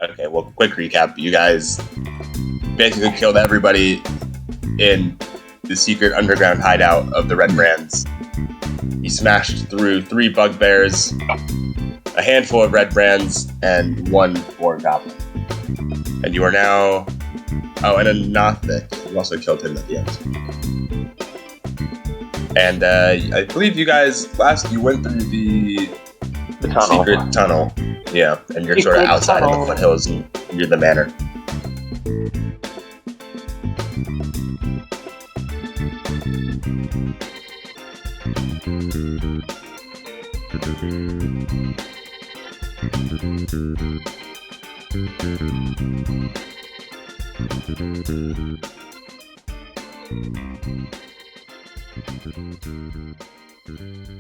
Okay, well, quick recap. You guys basically killed everybody in the secret underground hideout of the Red Brands. You smashed through 3 bugbears, a handful of Red Brands, and 1 Boar Goblin. And you are now... Oh, and a Nothic. You also killed him at the end. And I believe you guys, last you went through the tunnel. Secret tunnel. Yeah, and you're sort of outside of the foothills near the manor.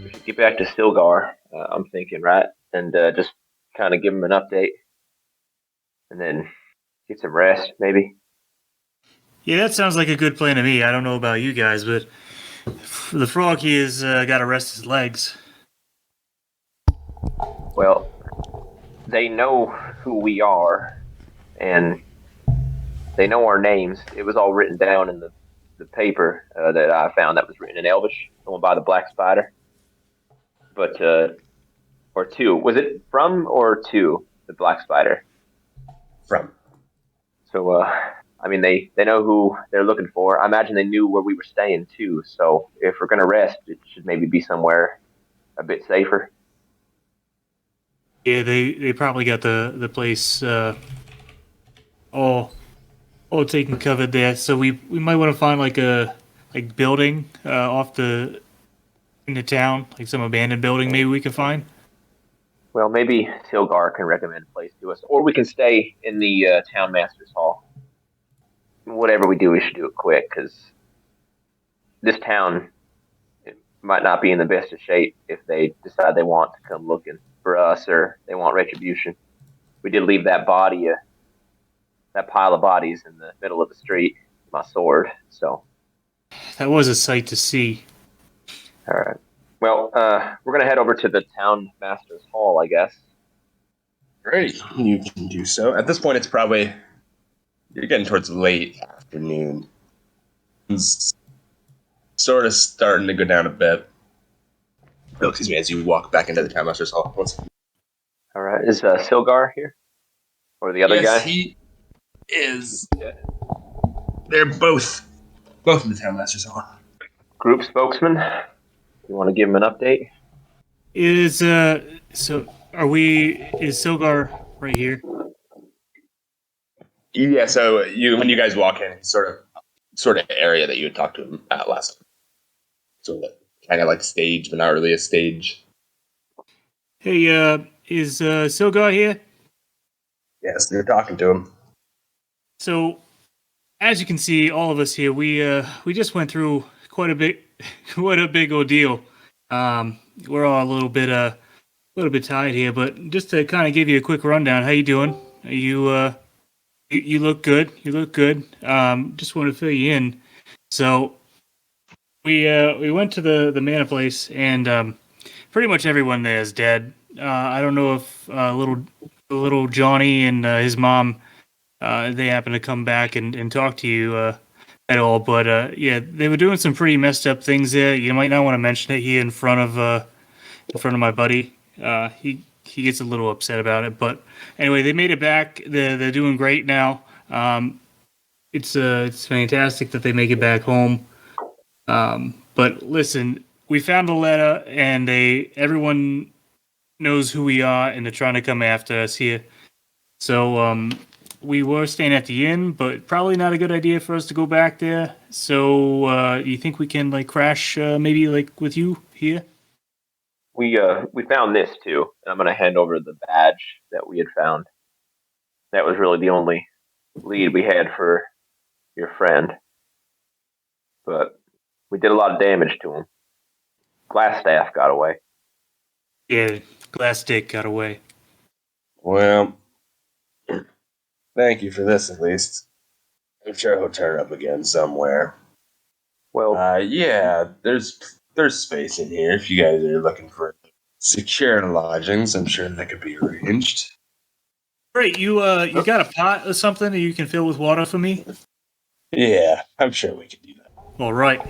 We should get back to Stilgar, I'm thinking, right? And just kind of give him an update. And then get some rest, maybe. Yeah, that sounds like a good plan to me. I don't know about you guys, but the frog he has got to rest his legs. Well, they know who we are, and they know our names. It was all written down in the paper that I found that was written in Elvish, the one by the Black Spider. But, or two. Was it from or to the Black Spider? From. So, I mean, they know who they're looking for. I imagine they knew where we were staying, too. So if we're going to rest, it should maybe be somewhere a bit safer. Yeah, they probably got the place all taken covered there. So we might want to find like a building off in the town, like some abandoned building maybe we can find. Well, maybe Silgar can recommend a place to us, or we can stay in the town master's hall. Whatever we do, we should do it quick, because this town might not be in the best of shape if they decide they want to come looking for us or they want retribution. We did leave that body, that pile of bodies in the middle of the street, my sword, so. That was a sight to see. All right. Well, we're going to head over to the town master's hall, I guess. Great, you can do so. At this point, it's probably... You're getting towards late afternoon. It's sort of starting to go down a bit. Oh, excuse me, as you walk back into the town master's hall. All right. Is Silgar here? Or the other guy? Yes, he is. They're both in the town master's hall. Group spokesman? You want to give him an update? Is Silgar right here? Yeah, so when you guys walk in, it's sort of area that you had talked to him at last time. Sort of kind of like stage, but not really a stage. Hey, is Silgar here? Yes, you're talking to him. So, as you can see, all of us here, we just went through quite a big ordeal. We're all a little bit tired here, but just to kind of give you a quick rundown, how you doing? You look good. You look good. Just want to fill you in. So, we went to the manor place, and pretty much everyone there is dead. I don't know if little Johnny and his mom they happened to come back and talk to you at all, but yeah, they were doing some pretty messed up things there. You might not want to mention it here in front of my buddy. He gets a little upset about it, but anyway, they made it back. They're doing great now. It's fantastic that they make it back home. But listen, we found a letter, and everyone knows who we are, and they're trying to come after us here. So we were staying at the inn, but probably not a good idea for us to go back there. So you think we can like crash maybe like with you here? We found this too, and I'm gonna hand over the badge that we had found. That was really the only lead we had for your friend, but we did a lot of damage to him. Glassstaff got away. Yeah, Glassstick got away. Well, thank you for this at least. I'm sure he'll turn up again somewhere. Well, yeah, there's space in here if you guys are looking for secure lodgings. I'm sure that could be arranged. Great, you got a pot or something that you can fill with water for me? Yeah, I'm sure we can do that. All right.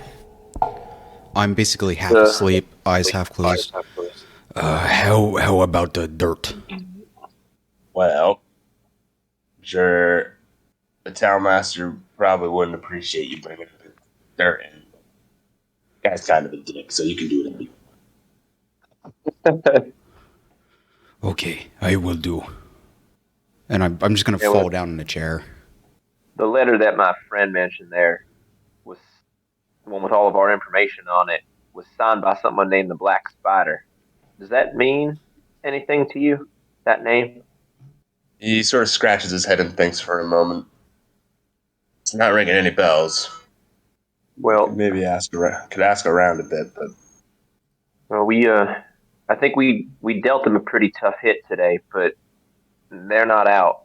I'm basically half asleep, eyes half closed. How about the dirt? Well, I'm sure the town master probably wouldn't appreciate you bringing the dirt in. Guy's kind of a dick, so you can do it. Okay, I will do. And I'm just gonna fall down in a chair. The letter that my friend mentioned there was the one with all of our information on it, was signed by someone named the Black Spider. Does that mean anything to you, that name? He sort of scratches his head and thinks for a moment. It's not ringing any bells. Well, Maybe could ask around a bit, but I think we dealt them a pretty tough hit today, but they're not out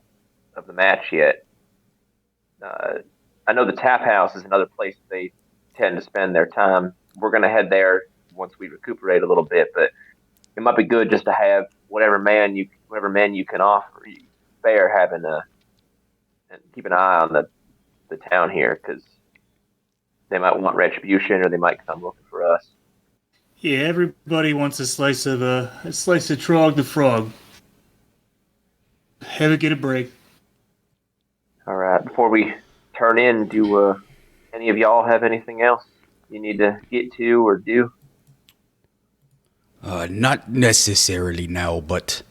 of the match yet. I know the tap house is another place they tend to spend their time. We're going to head there once we recuperate a little bit, but it might be good just to have whatever man you can offer spare, and keep an eye on the town here, because they might want retribution or they might come looking for us. Yeah, everybody wants a slice of Trog the Frog. Ever get a break? All right. Before we turn in, do any of y'all have anything else you need to get to or do? Not necessarily now, but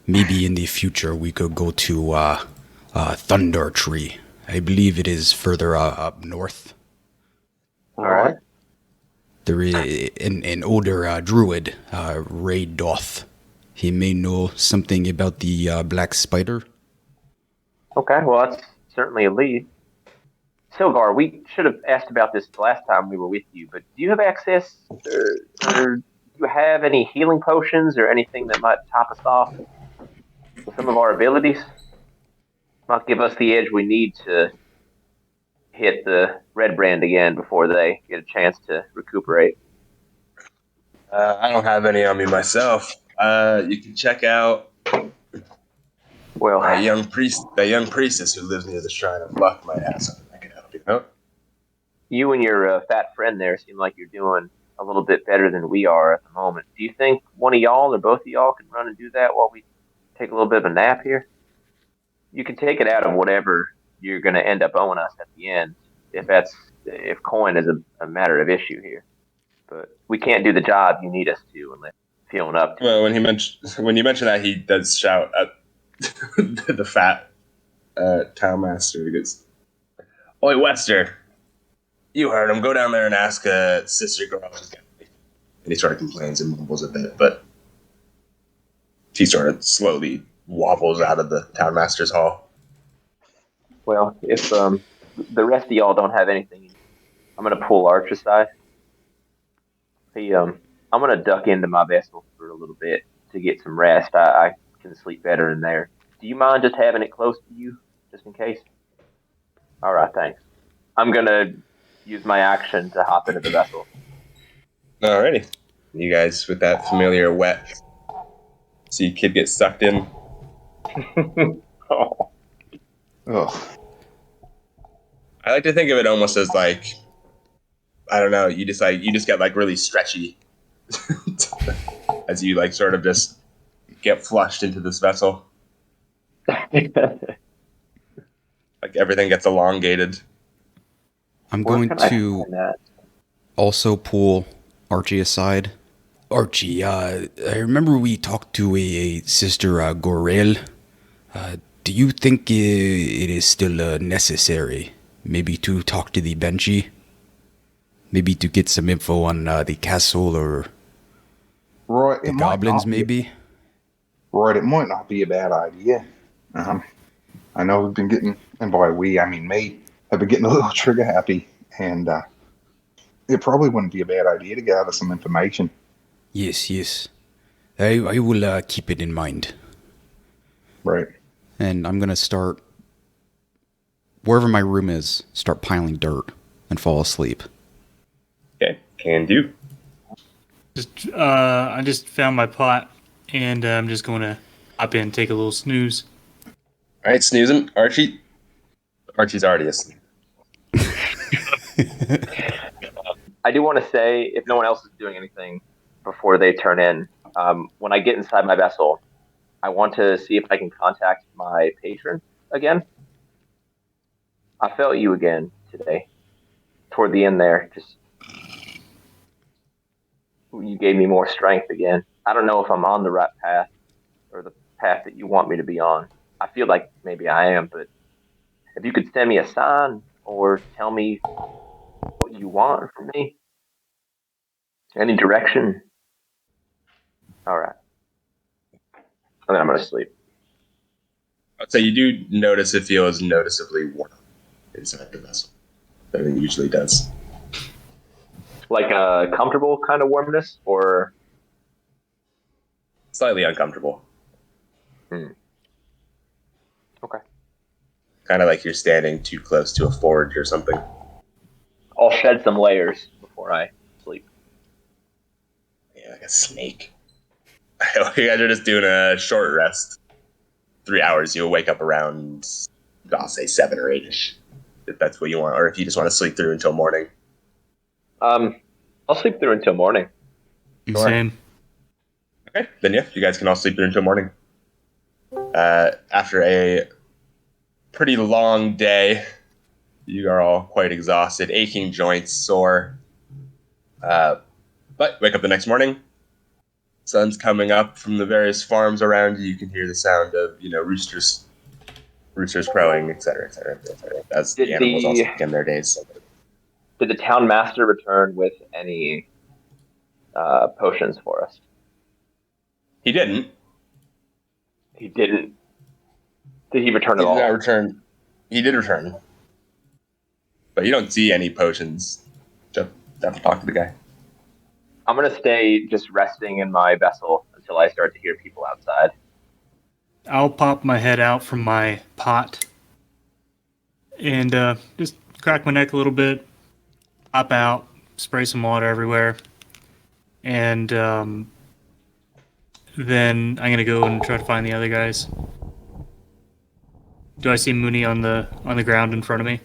maybe in the future we could go to Thunder Tree. I believe it is further up north. All right. There is an older druid, Ray Doth. He may know something about the black spider. Okay, well, that's certainly a lead. Silgar, we should have asked about this the last time we were with you, but do you have access, or do you have any healing potions or anything that might top us off with some of our abilities? Might give us the edge we need to hit the red brand again before they get a chance to recuperate. I don't have any on me myself. You can check out Well, that young priestess who lives near the Shrine of Luck might have something that can help you out. you and your fat friend there seem like you're doing a little bit better than we are at the moment. Do you think one of y'all or both of y'all can run and do that while we take a little bit of a nap here? You can take it out of whatever you're going to end up owing us at the end, if coin is a matter of issue here. But we can't do the job you need us to unless feeling up to. Well, when you mention that, he does shout at the fat town master. He goes, "Oi, Wester, you heard him. Go down there and ask Sister Girl." And he sort of complains and mumbles a bit, but he sort of slowly wobbles out of the town master's hall. Well, if the rest of y'all don't have anything, I'm going to pull Arch aside. I'm going to duck into my vessel for a little bit to get some rest. I can sleep better in there. Do you mind just having it close to you, just in case? All right, thanks. I'm going to use my action to hop into the vessel. Alrighty. You guys with that familiar wet. See kid get sucked in. Oh. Oh, I like to think of it almost as like, I don't know, you just get like really stretchy as you like sort of just get flushed into this vessel. Like everything gets elongated. I'm going to also pull Archie aside. Archie, I remember we talked to a Sister Gorel. Do you think it is still necessary, maybe to talk to the Benji? Maybe to get some info on the castle or right. the goblins, maybe? Right, it might not be a bad idea. I know we've been getting, and by we, I mean me, have been getting a little trigger happy, and it probably wouldn't be a bad idea to gather some information. Yes. I will keep it in mind. Right. And I'm going to start, wherever my room is, start piling dirt and fall asleep. Okay, can do. I just found my pot, and I'm just going to hop in and take a little snooze. All right, snoozing. Archie. Archie's already asleep. I do want to say, if no one else is doing anything before they turn in, when I get inside my vessel, I want to see if I can contact my patron again. I felt you again today. Toward the end there, just you gave me more strength again. I don't know if I'm on the right path or the path that you want me to be on. I feel like maybe I am, but if you could send me a sign or tell me what you want from me, any direction. All right. And then I'm going to sleep. I'd say you do notice it feels noticeably warm inside the vessel than it usually does. Like a comfortable kind of warmness, or Slightly uncomfortable. Okay. Kind of like you're standing too close to a forge or something. I'll shed some layers before I sleep. Yeah, like a snake. You guys are just doing a short rest. 3 hours. You'll wake up around, I'll say 7 or 8ish, if that's what you want, or if you just want to sleep through until morning. I'll sleep through until morning. Sure. Same. Okay, then yeah, you guys can all sleep through until morning. After a pretty long day, you are all quite exhausted, aching joints, sore. But wake up the next morning. Sun's coming up from the various farms around you. You can hear the sound of, roosters crowing, etc., etc., etc. As the animals also begin their days. Did the town master return with any potions for us? He didn't. He didn't. Did he return at all? He did not return. He did return. But you don't see any potions. Just have to talk to the guy. I'm going to stay just resting in my vessel until I start to hear people outside. I'll pop my head out from my pot and just crack my neck a little bit, hop out, spray some water everywhere, and then I'm gonna go and try to find the other guys. Do I see Moony on the ground in front of me?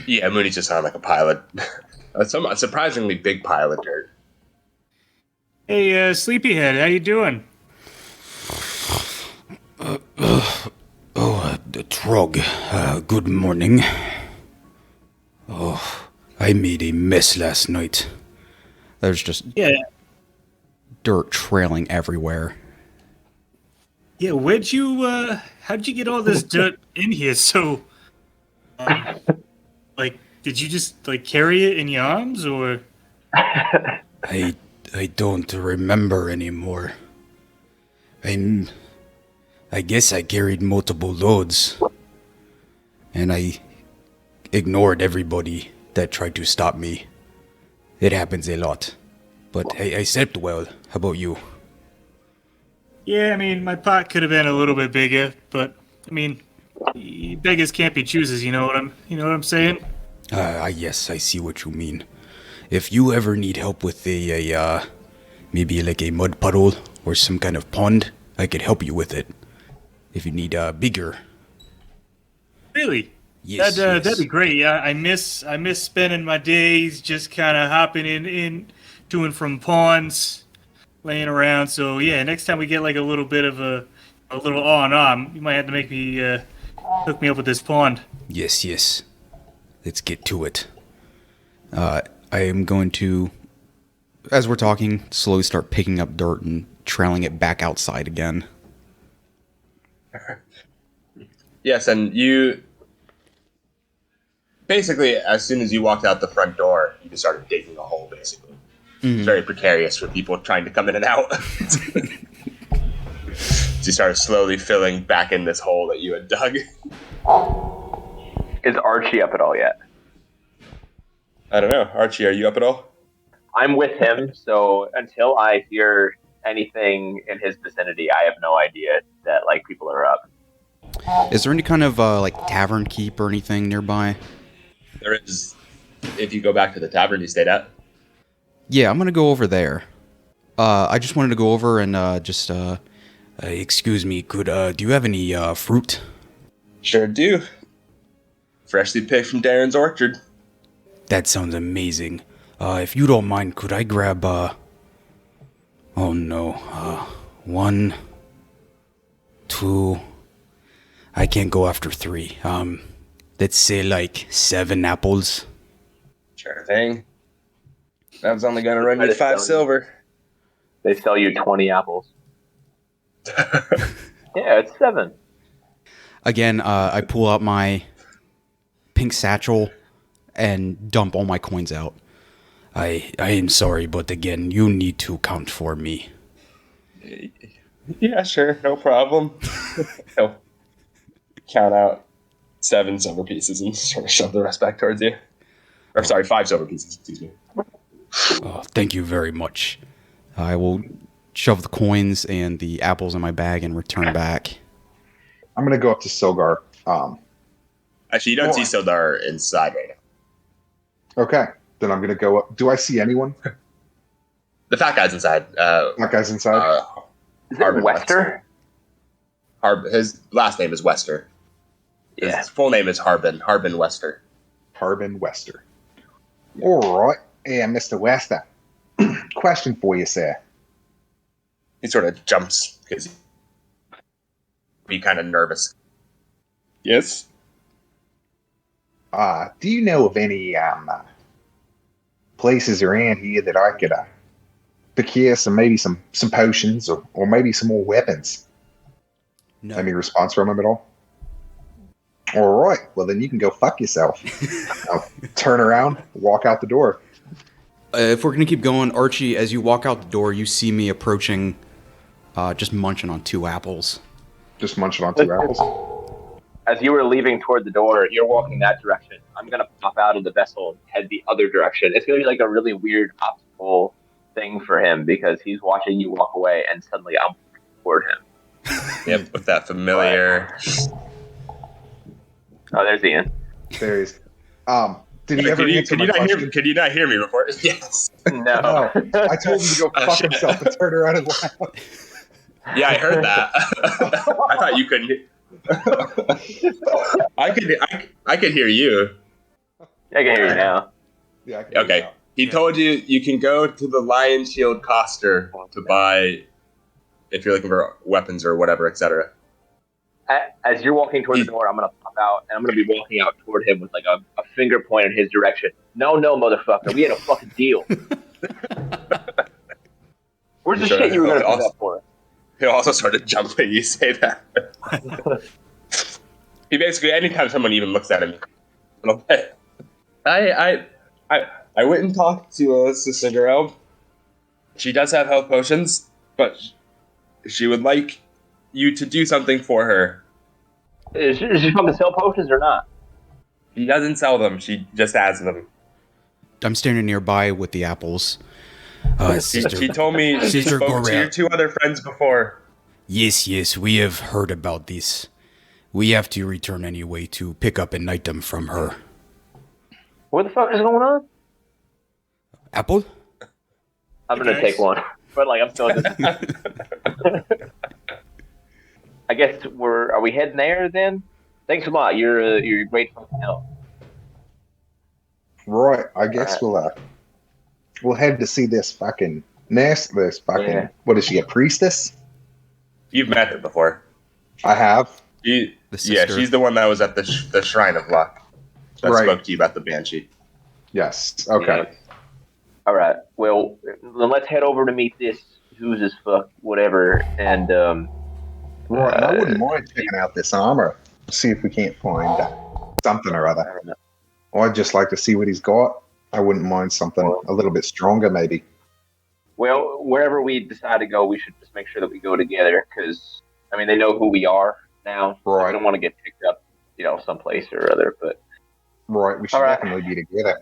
Yeah, Mooney's just on like a pile of a surprisingly big pile of dirt. Hey, Sleepyhead, how you doing? Trog, good morning. Oh, I made a mess last night. There's just dirt trailing everywhere. Yeah, how'd you get all this dirt in here? So, did you just, carry it in your arms, or? I don't remember anymore. I guess I carried multiple loads. And I ignored everybody that tried to stop me. It happens a lot. But I slept well. How about you? Yeah, I mean, my pot could have been a little bit bigger, but I mean, beggars can't be choosers. You know what I'm saying? Yes, I see what you mean. If you ever need help with maybe like a mud puddle or some kind of pond, I could help you with it. If you need bigger. Really? Yes, that'd be great. Yeah, I miss spending my days just kind of hopping in to and from ponds, laying around. So yeah, next time we get like a little bit of a little on, you might have to make me hook me up with this pond. Yes. Let's get to it. I am going to, as we're talking, slowly start picking up dirt and trailing it back outside again. Yes, and you basically, as soon as you walked out the front door, you just started digging a hole, basically. Mm-hmm. It's very precarious for people trying to come in and out. So you started slowly filling back in this hole that you had dug. Is Archie up at all yet? I don't know. Archie, are you up at all? I'm with him, so until I hear anything in his vicinity, I have no idea that people are up. Is there any kind of tavern keep or anything nearby? There is. If you go back to the tavern you stayed at. Yeah, I'm gonna go over there. I just wanted to go over and Excuse me, do you have any fruit? Sure do. Freshly picked from Darren's orchard. That sounds amazing. If you don't mind, could I grab, oh no, 1, 2, I can't go after 3. Let's say like 7 apples. Sure thing. That was only gonna run you 5 silver. They sell you 20 apples. Yeah, it's 7. Again, I pull out my pink satchel and dump all my coins out. I am sorry, but again, you need to count for me. Yeah, sure, no problem. He'll count out 7 silver pieces and sort of shove the rest back towards you. Or sorry, 5 silver pieces, excuse me. Oh, thank you very much. I will shove the coins and the apples in my bag and return back. I'm going to go up to Silgar. Actually, you don't see Sildar inside right now. Okay. Then I'm going to go up. Do I see anyone? The fat guy's inside. That guy's inside? Is it Wester? His last name is Wester. Yeah. His full name is Harbin Wester. Harbin Wester. All right. Yeah, Mr. Wester. Question for you, sir. He sort of jumps because he's kind of nervous. Yes? Do you know of any places around here that I could procure some potions or maybe some more weapons? No. Any response from him at all? All right. Well, then you can go fuck yourself. I'll turn around, walk out the door. If we're going to keep going, Archie, as you walk out the door, you see me approaching, just munching on 2 apples. Just munching on 2 apples. As you were leaving toward the door, you're walking that direction. I'm going to pop out of the vessel and head the other direction. It's going to be like a really weird obstacle thing for him because he's watching you walk away and suddenly I'm toward him. Yep, with that familiar... Oh, there's Ian. There he is. Did he ever answer my question? Could you not hear me before? Yes. No. I told him to go fuck himself and turn around and laugh. Yeah, I heard that. I thought you couldn't hear. I could hear you. I can hear you now. Yeah, I can hear you Okay. now. He told you can go to the Lion Shield Coster to buy if you're looking for weapons or whatever, etc. As you're walking toward the door, I'm going to pop out, and I'm going to be walking out toward him with like a finger point in his direction. No, motherfucker. We had a fucking deal. Where's the shit you were going to pick up for? He'll also sort of jump when you say that. He basically, anytime someone even looks at him, I went and talked to Sister Gerald. She does have health potions, but she would like you to do something for her. Is she going to sell potions or not? She doesn't sell them. She just has them. I'm standing nearby with the apples. She told me she spoke to your 2 other friends before. Yes, we have heard about this. We have to return anyway to pick up an item from her. What the fuck is going on? Apple? I'm going to take one. But like, I'm still I guess are we heading there then? Thanks a lot. You're a great fucking help. Right. I guess we'll head to see this fucking nest. This fucking what is she, a priestess? You've met her before. I have. She's the one that was at the Shrine of Luck. That spoke to you about the Banshee. Yes. Okay. Yeah. All right. Well, then let's head over to meet this who's as fuck whatever, and Right. I wouldn't mind checking out this armor. See if we can't find something or other. I'd just like to see what he's got. I wouldn't mind something a little bit stronger, maybe. Well, wherever we decide to go, we should just make sure that we go together, because I mean they know who we are now. Right. I don't want to get picked up, someplace or other. But right, we should definitely be together.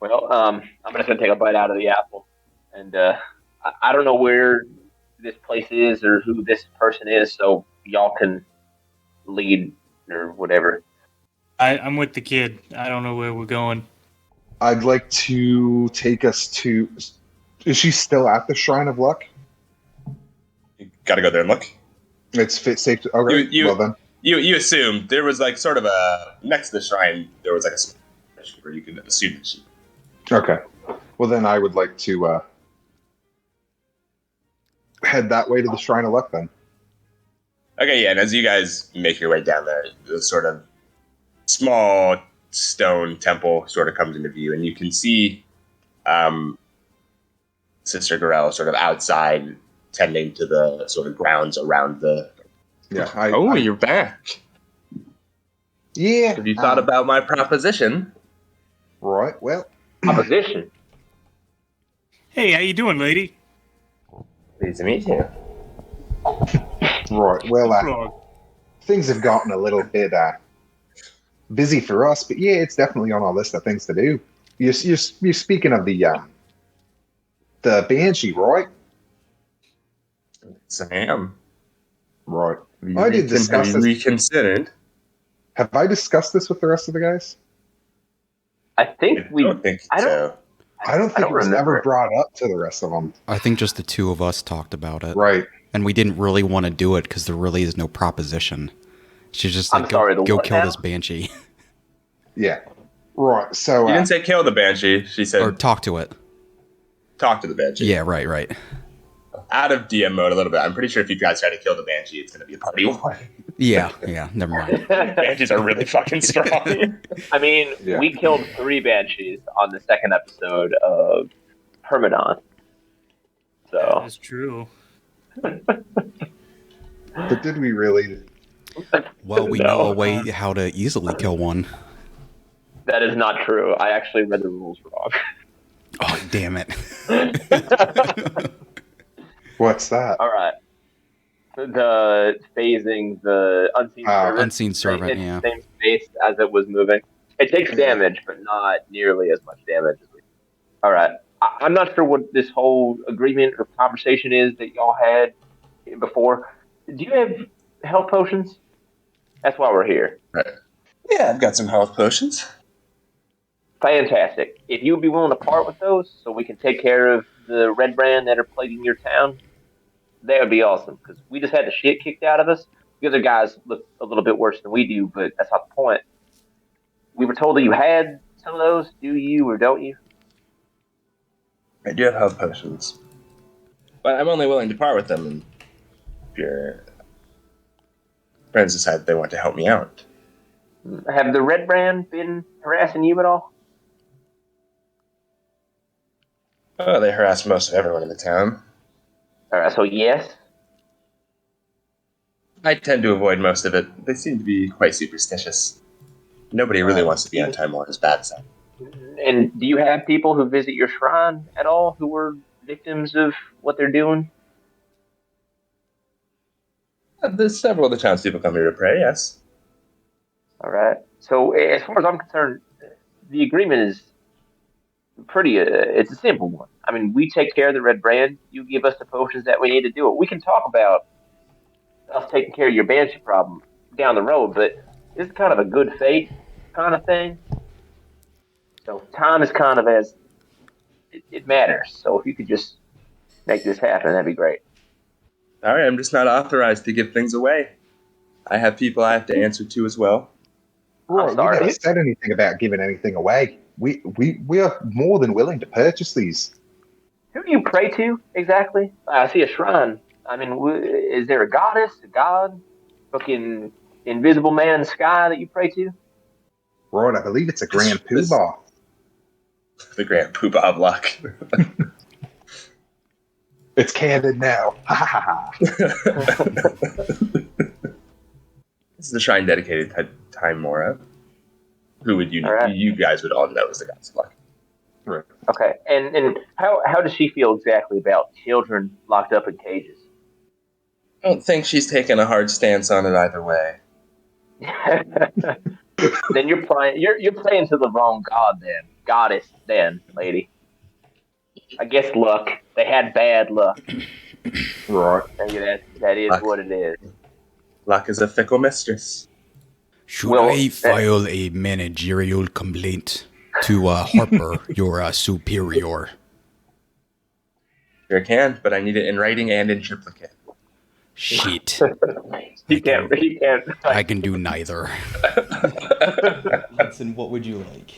Well, I'm just gonna take a bite out of the apple, and I don't know where this place is or who this person is, so y'all can lead or whatever. I'm with the kid. I don't know where we're going. I'd like to take us to... Is she still at the Shrine of Luck? gotta go there and look. It's safe to. Okay. Well then. You assumed there was like sort of a next to the shrine. There was like a where you could assume that she. Okay. Well then, I would like to head that way to the Shrine of Luck then. Okay, yeah, and as you guys make your way down there, the sort of small stone temple sort of comes into view, and you can see Sister Gorell sort of outside tending to the sort of grounds around the... Yeah. You're back. Yeah. Have you thought about my proposition? Right, well... Proposition? Hey, how you doing, lady? Pleased to meet you. Right, well, things have gotten a little bit busy for us, but yeah, it's definitely on our list of things to do. You're speaking of the Banshee, right? Yes, I am. Right. I did discuss Have this. you reconsidered? Have I discussed this with the rest of the guys? I think we. I don't think so. I don't think it was ever brought up to the rest of them. I think just the two of us talked about it. Right. And we didn't really want to do it because there really is no proposition. She's just like, go kill now? this banshee. Yeah. Right, so... You didn't say kill the banshee. She said... Or talk to it. Talk to the banshee. Yeah, right. Out of DM mode a little bit. I'm pretty sure if you guys try to kill the banshee, it's going to be a party war. Yeah, never mind. Banshees are really fucking strong. I mean, we killed 3 banshees on the second episode of Hermidon. So That's true. But did we really? Well, we know a way how to easily kill one. That is not true. I actually read the rules wrong. Oh, damn it. What's that? All right. The phasing, the unseen servant. Unseen servant, yeah. Same space as it was moving. It takes damage, but not nearly as much damage as we. All right. I'm not sure what this whole agreement or conversation is that y'all had before. Do you have health potions? That's why we're here. Right. Yeah, I've got some health potions. Fantastic. If you would be willing to part with those so we can take care of the red brand that are plaguing your town, that would be awesome. Because we just had the shit kicked out of us. The other guys look a little bit worse than we do, but that's not the point. We were told that you had some of those. Do you or don't you? I do have health potions. But I'm only willing to part with them if your friends decide they want to help me out. Have the red brand been harassing you at all? Oh, they harass most of everyone in the town. All right, so yes. I tend to avoid most of it. They seem to be quite superstitious. Nobody really wants to be on Time Warner's bad side. And do you have people who visit your shrine at all who were victims of what they're doing? There's several of the townspeople come here to pray, yes. All right. So as far as I'm concerned, the agreement is pretty, it's a simple one. I mean, we take care of the red brand. You give us the potions that we need to do it. We can talk about us taking care of your banshee problem down the road, but this is kind of a good faith kind of thing. So time is kind of as, it matters. So if you could just make this happen, that'd be great. All right, I'm just not authorized to give things away. I have people I have to answer to as well. Right, we never said anything about giving anything away. We are more than willing to purchase these. Who do you pray to exactly? I see a shrine. I mean, is there a goddess, a god, fucking invisible man in the sky that you pray to? Right, I believe it's a Grand Poobah. The Grand Poobah of Luck. It's canon now. This is the shrine dedicated to Time Mora. Who would you know? Right. You guys would all know as the gods of luck. Right. Okay, and how does she feel exactly about children locked up in cages? I don't think she's taken a hard stance on it either way. Then you're playing to the wrong god then. Goddess then, lady. I guess luck. They had bad luck. Right. That is luck. What it is. Luck is a fickle mistress. Should I file a managerial complaint to Harper, your superior? Sure can, but I need it in writing and in triplicate. Shit. He can't. I can do neither. Hudson, what would you like?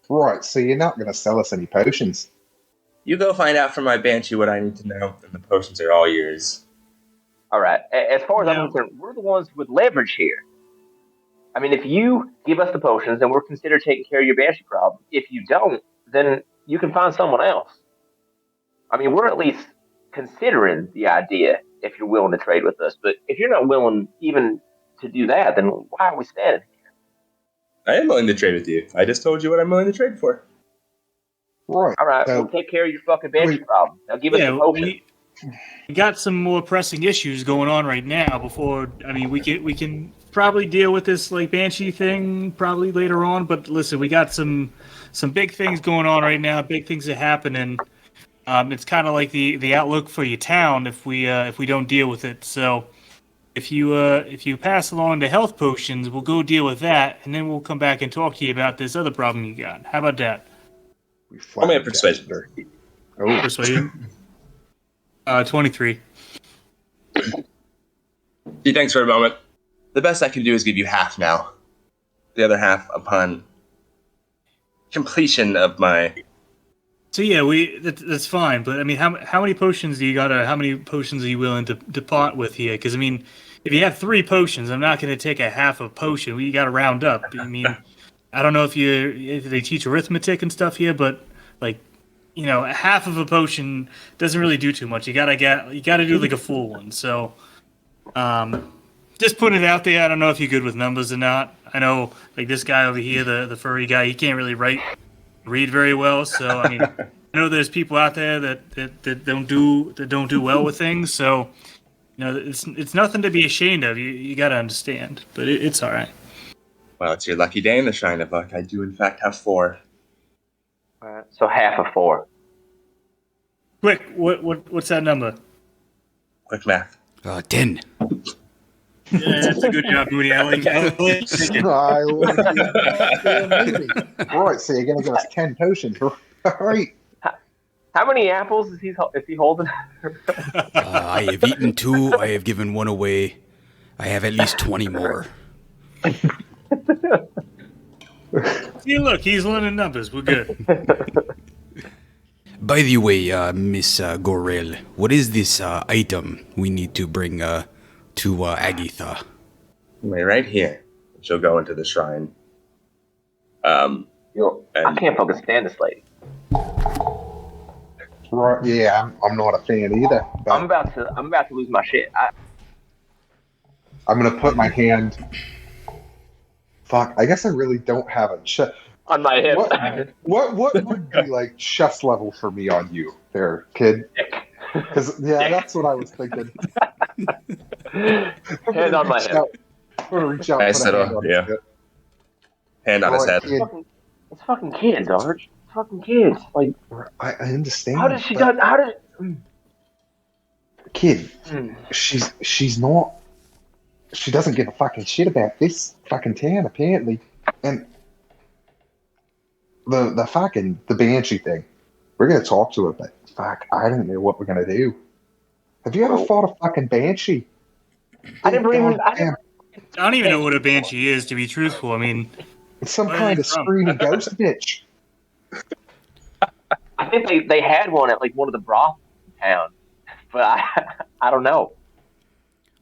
Right, so you're not going to sell us any potions. You go find out from my Banshee what I need to know, and the potions are all yours. All right. As far as I'm concerned, we're the ones with leverage here. I mean, if you give us the potions, then we're considered taking care of your Banshee problem. If you don't, then you can find someone else. I mean, we're at least considering the idea if you're willing to trade with us. But if you're not willing even to do that, then why are we standing here? I am willing to trade with you. I just told you what I'm willing to trade for. Right. All right, So, we'll take care of your fucking Banshee problem. Now give us the potion. We got some more pressing issues going on right now. We can probably deal with this like Banshee thing probably later on. But listen, we got some big things going on right now. Big things are happening. It's kind of like the outlook for your town if we don't deal with it. So if you pass along the health potions, we'll go deal with that, and then we'll come back and talk to you about this other problem you got. How about that? I'm going to persuasion. Oh, Persuasion. 23. Gee, thanks for a moment. The best I can do is give you half now. The other half upon completion of my... So yeah, that's fine. But I mean, how many potions do you got? How many potions are you willing to part with here? Because I mean, if you have 3 potions, I'm not going to take a half a potion. We got to round up. I mean, I don't know if they teach arithmetic and stuff here, but like, you know, half of a potion doesn't really do too much. You gotta do like a full one. So, just put it out there. I don't know if you're good with numbers or not. I know like this guy over here, the furry guy, he can't really read very well. So I mean, I know there's people out there that don't do well with things. So, you know, it's nothing to be ashamed of. You got to understand, but it's all right. Well, it's your lucky day in the Shrine of Luck. I do, in fact, have 4. All right, so half of 4. Quick, what's that number? Quick math. 10. Yeah, that's a good job, Moony. I like it. Right, so you're going to give us 10 potions. Right. How many apples is he holding? I have eaten 2. I have given 1 away. I have at least 20 more. See, look, he's learning numbers. We're good. By the way, Miss Gorel, what is this item we need to bring to Agatha? Right here. She'll go into the shrine. I can't fucking stand this lady. Right, yeah, I'm not a fan either. I'm about to lose my shit. I'm gonna put my hand. Fuck, I guess I really don't have a chest. On my hip. What would be like chest level for me on you there, kid? Because that's what I was thinking. Hand on my head. I'm gonna reach out. Nice little, yeah. Hand on his head. It's fucking kids, Arch. It's fucking kids. Like, I understand. How did she done? How did? Kid, she's not. She doesn't give a fucking shit about this fucking town, apparently. And the Banshee thing, we're gonna talk to her, but fuck, I don't know what we're gonna do. Have you ever fought a fucking Banshee? I don't even know what a Banshee is, to be truthful. I mean, it's some kind of screaming ghost bitch. I think they had one at like one of the brothels in town, but I don't know.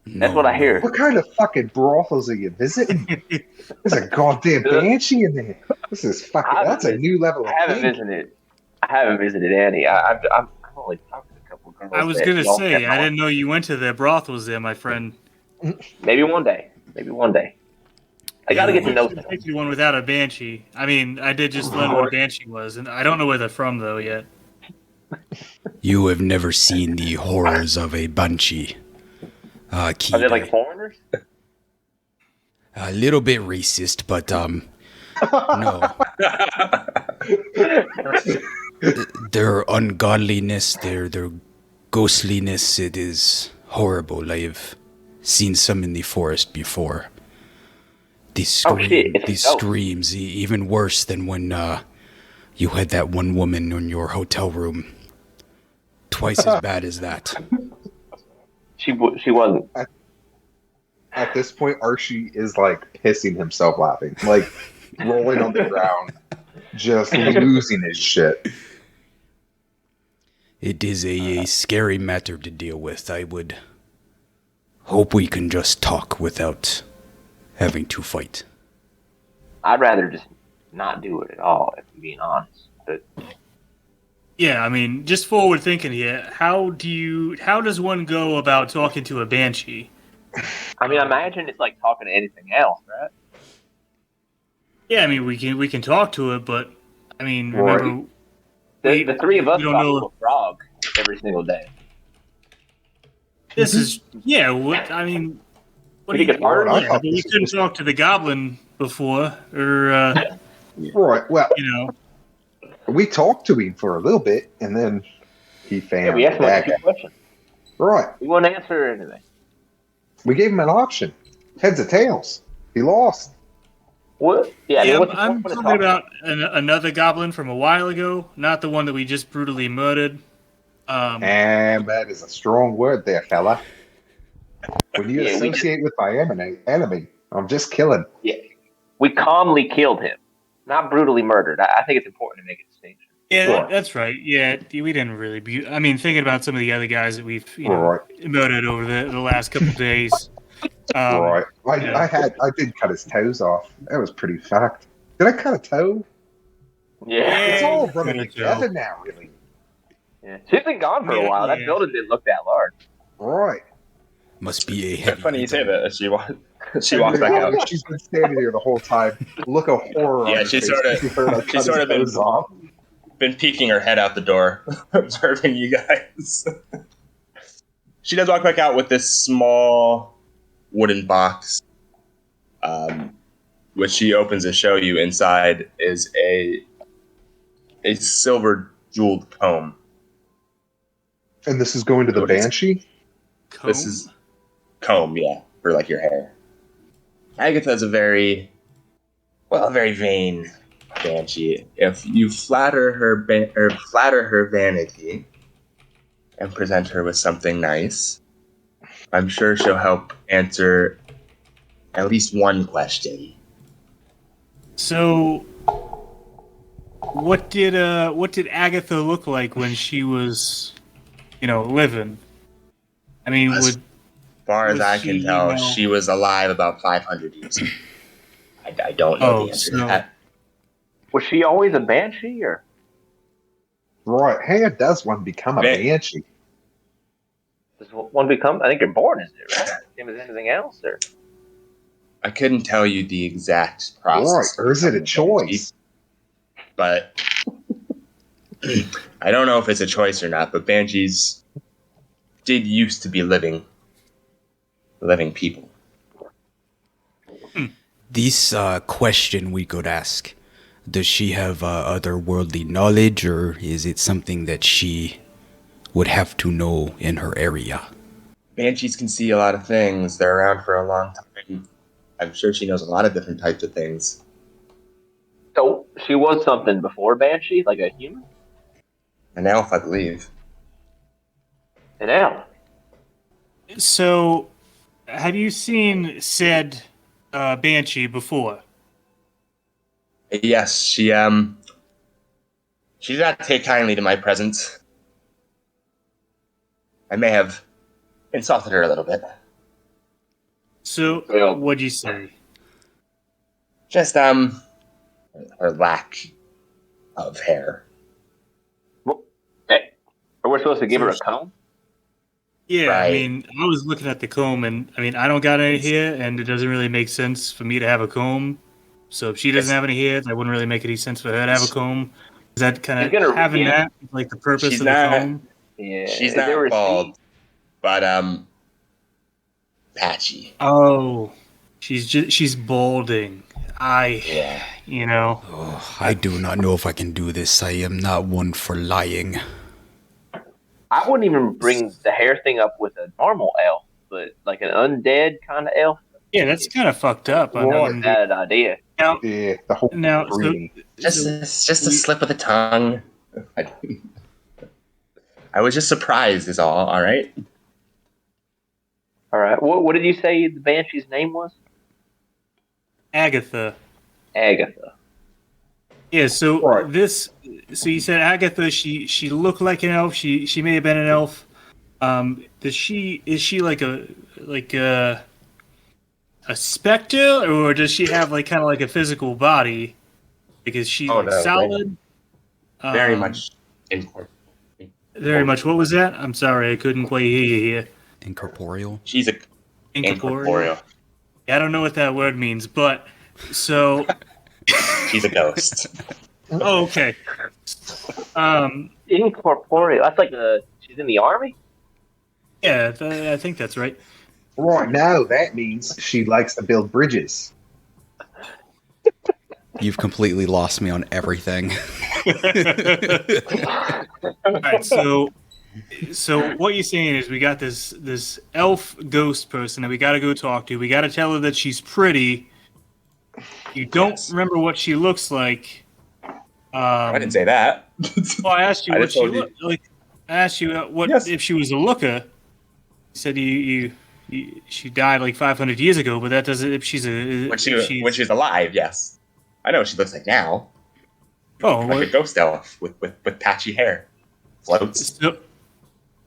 That's what I hear. What kind of fucking brothels are you visiting? There's a goddamn Banshee in there. This is fucking. That's a new level. I haven't visited any. I've only talked to a couple of girls. I was gonna say I didn't know you went to the brothels there, my friend. Maybe one day. I got to get to know them. One without a Banshee. I mean, I did just learn what a Banshee was, and I don't know where they're from though yet. You have never seen the horrors of a Banshee. Are they like foreigners? A little bit racist, but no. Their ungodliness, their ghostliness, it is horrible. I have seen some in the forest before. These screams, even worse than when you had that one woman in your hotel room twice as bad as that. She wasn't. At this point, Archie is like pissing himself laughing, like rolling on the ground, just losing his shit. It is a scary matter to deal with. I would hope we can just talk without having to fight. I'd rather just not do it at all, if I'm being honest. But Yeah, I mean, just forward thinking here. How does one go about talking to a banshee? I mean, I imagine it's like talking to anything else, right? Yeah, I mean, we can talk to it, but I mean, Right. remember, The three of us we don't talk know- to a frog every single day. this is What I mean, what You do think it's harder? I yeah, thought but we this couldn't was- talk to the goblin before, or Right. Well, you know. we talked to him for a little bit, and then he found Yeah, we asked him like that guy. 2 questions. Right. He wouldn't answer anything. We gave him an option. Heads or tails. He lost. What? Yeah, I mean, what's the I'm point of talking talking? about another goblin from a while ago, not the one that we just brutally murdered. And that is a strong word there, fella. When you Yeah, we associate with my enemy, I'm just killing. Yeah, we calmly killed him, not brutally murdered. I think it's important to make a distinction. Yeah, Sure. that's right. Yeah, we didn't really. I mean, thinking about some of the other guys that we've Right. murdered over the last couple of days. Right. yeah. I did cut his toes off. That was pretty fucked. Did I cut a toe? Yeah, It's all cut running a toe. together now, really. yeah. She's been gone for a while. That Yeah. building didn't look that large. Right. Must be a It's heavy. funny you say that. She walks back Yeah, out. She's been standing there the whole time. Look of horror. Yeah, on her she's face. sorta- She heard I cut she's sorta his been- toes off. Been peeking her head out the door, observing you guys. She does walk back out with this small wooden box, which she opens to show you. Inside is a silver jeweled comb. And this is going to the What is- Banshee? This is comb, yeah, for like your hair. Agatha's a very vain banshee. If you flatter her vanity and present her with something nice, I'm sure she'll help answer at least one question. So, what did Agatha look like when she was, living? I mean, As far as was I can she, tell, she was alive about 500 years ago. I don't know the answer to that. Was she always a banshee, or Right. How does one become a Banshee? does one become? I think they're born, isn't it? Right? Same as anything else, or I couldn't tell you the exact process. Right. Or is it a becoming banshee, choice? but I don't know if it's a choice or not, but banshees did used to be living people. This question we could ask, does she have otherworldly knowledge, or is it something that she would have to know in her area? Banshees can see a lot of things. They're around for a long time. I'm sure she knows a lot of different types of things. so she was something before banshee, like a human, An elf, I believe. an elf. So, have you seen said banshee before? Yes, she did not take kindly to my presence. I may have insulted her a little bit. So, Well- what'd you say? Just her lack of hair. Hey, are we supposed to give her a comb? Yeah, I Right. mean, I was looking at the comb, and I mean, I don't got any hair, and it doesn't really make sense for me to have a comb. So if she doesn't have any hair, that wouldn't really make any sense for her to have a comb. Is that kind She's gonna- of having yeah. that like the purpose She's of the not- comb? Yeah, She's is there not a bald, but patchy. Oh, she's balding. Yeah. Oh, I do not know if I can do this. I am not one for lying. I wouldn't even bring the hair thing up with a normal elf, but like an undead kind of elf. Yeah, that's kind of fucked up. I Not know. a bad idea. Now, Yeah, the whole Now, so- breeding. Just a slip of the tongue. I was just surprised is all right? All right. What did you say the Banshee's name was? Agatha. Agatha. Yeah, so Right. so you said Agatha, she looked like an elf, she may have been an elf. Is she like a specter, or does she have like kind of like a physical body? Like is she like No, solid? very much incorporeal. Very much. What was that? I'm sorry, I couldn't quite hear you here. Incorporeal. She's incorporeal. Yeah, I don't know what that word means, but so She's a ghost. oh, okay. Incorporeal. That's like she's in the army? Yeah, I think that's right. Right. No, that means she likes to build bridges. You've completely lost me on everything. All right, so what you're saying is we got this elf ghost person that we got to go talk to. We got to tell her that she's pretty. You don't remember what she looks like. I didn't say that. Well, I asked you I what just she told you. looked like. I asked you what if she was a looker. You said she died like 500 years ago, but that doesn't. If she's a When she's alive, yes. I know what she looks like now. Like a ghost elf with patchy hair. Floats.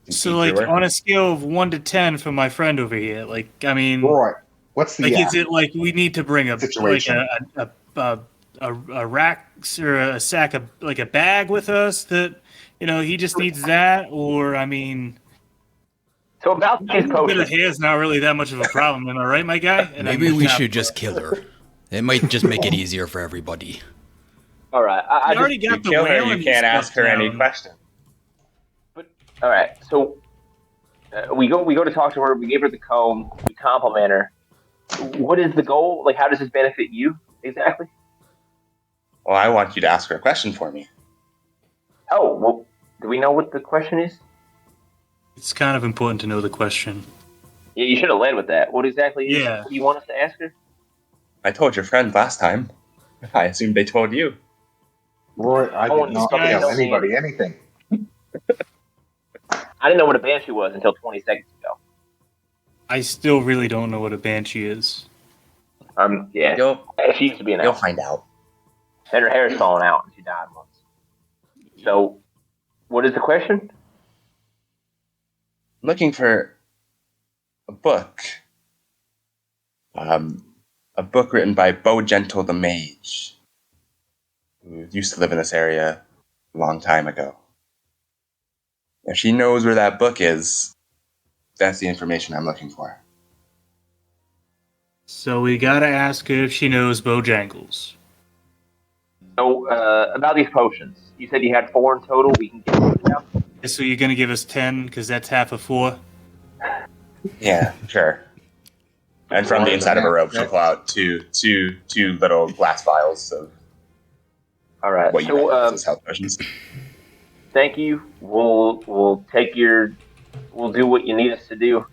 So like on a scale of 1 to 10 for my friend over here, like I mean, Right. What's the is it like we need to bring situation? like a rack or a sack of like a bag with us that he just needs that, or I mean, so about these a bit potions. of hair is not really that much of a problem, am I right, my guy? And Maybe we should just kill her. It might just make it easier for everybody. All right. I already got You the kill her, whale. you can't ask her any question. All right. So we go to talk to her. We give her the comb. We compliment her. What is the goal? Like, how does this benefit you exactly? Well, I want you to ask her a question for me. Oh, well, do we know what the question is? It's kind of important to know the question. Yeah, you should have led with that. What exactly do you want us to ask her? I told your friend last time. I assumed they told you. Right. I did not tell anybody anything. I didn't know what a banshee was until 20 seconds ago. I still really don't know what a banshee is. Yeah. She used to be an elf. You'll find out. And her hair's falling out, and she died once. So, what is the question? I'm looking for a book. A book written by Bo Gentle the Mage, who used to live in this area a long time ago. If she knows where that book is, that's the information I'm looking for. So we gotta ask her if she knows Bojangles. So, about these potions. You said you had 4 in total. We can get those now? So you're gonna give us 10 because that's half of 4? Yeah, sure. And from the inside of a rope, she'll pull out two little glass vials of all right. what you recognize as health potions. Thank you. We'll take we'll do what you need us to do,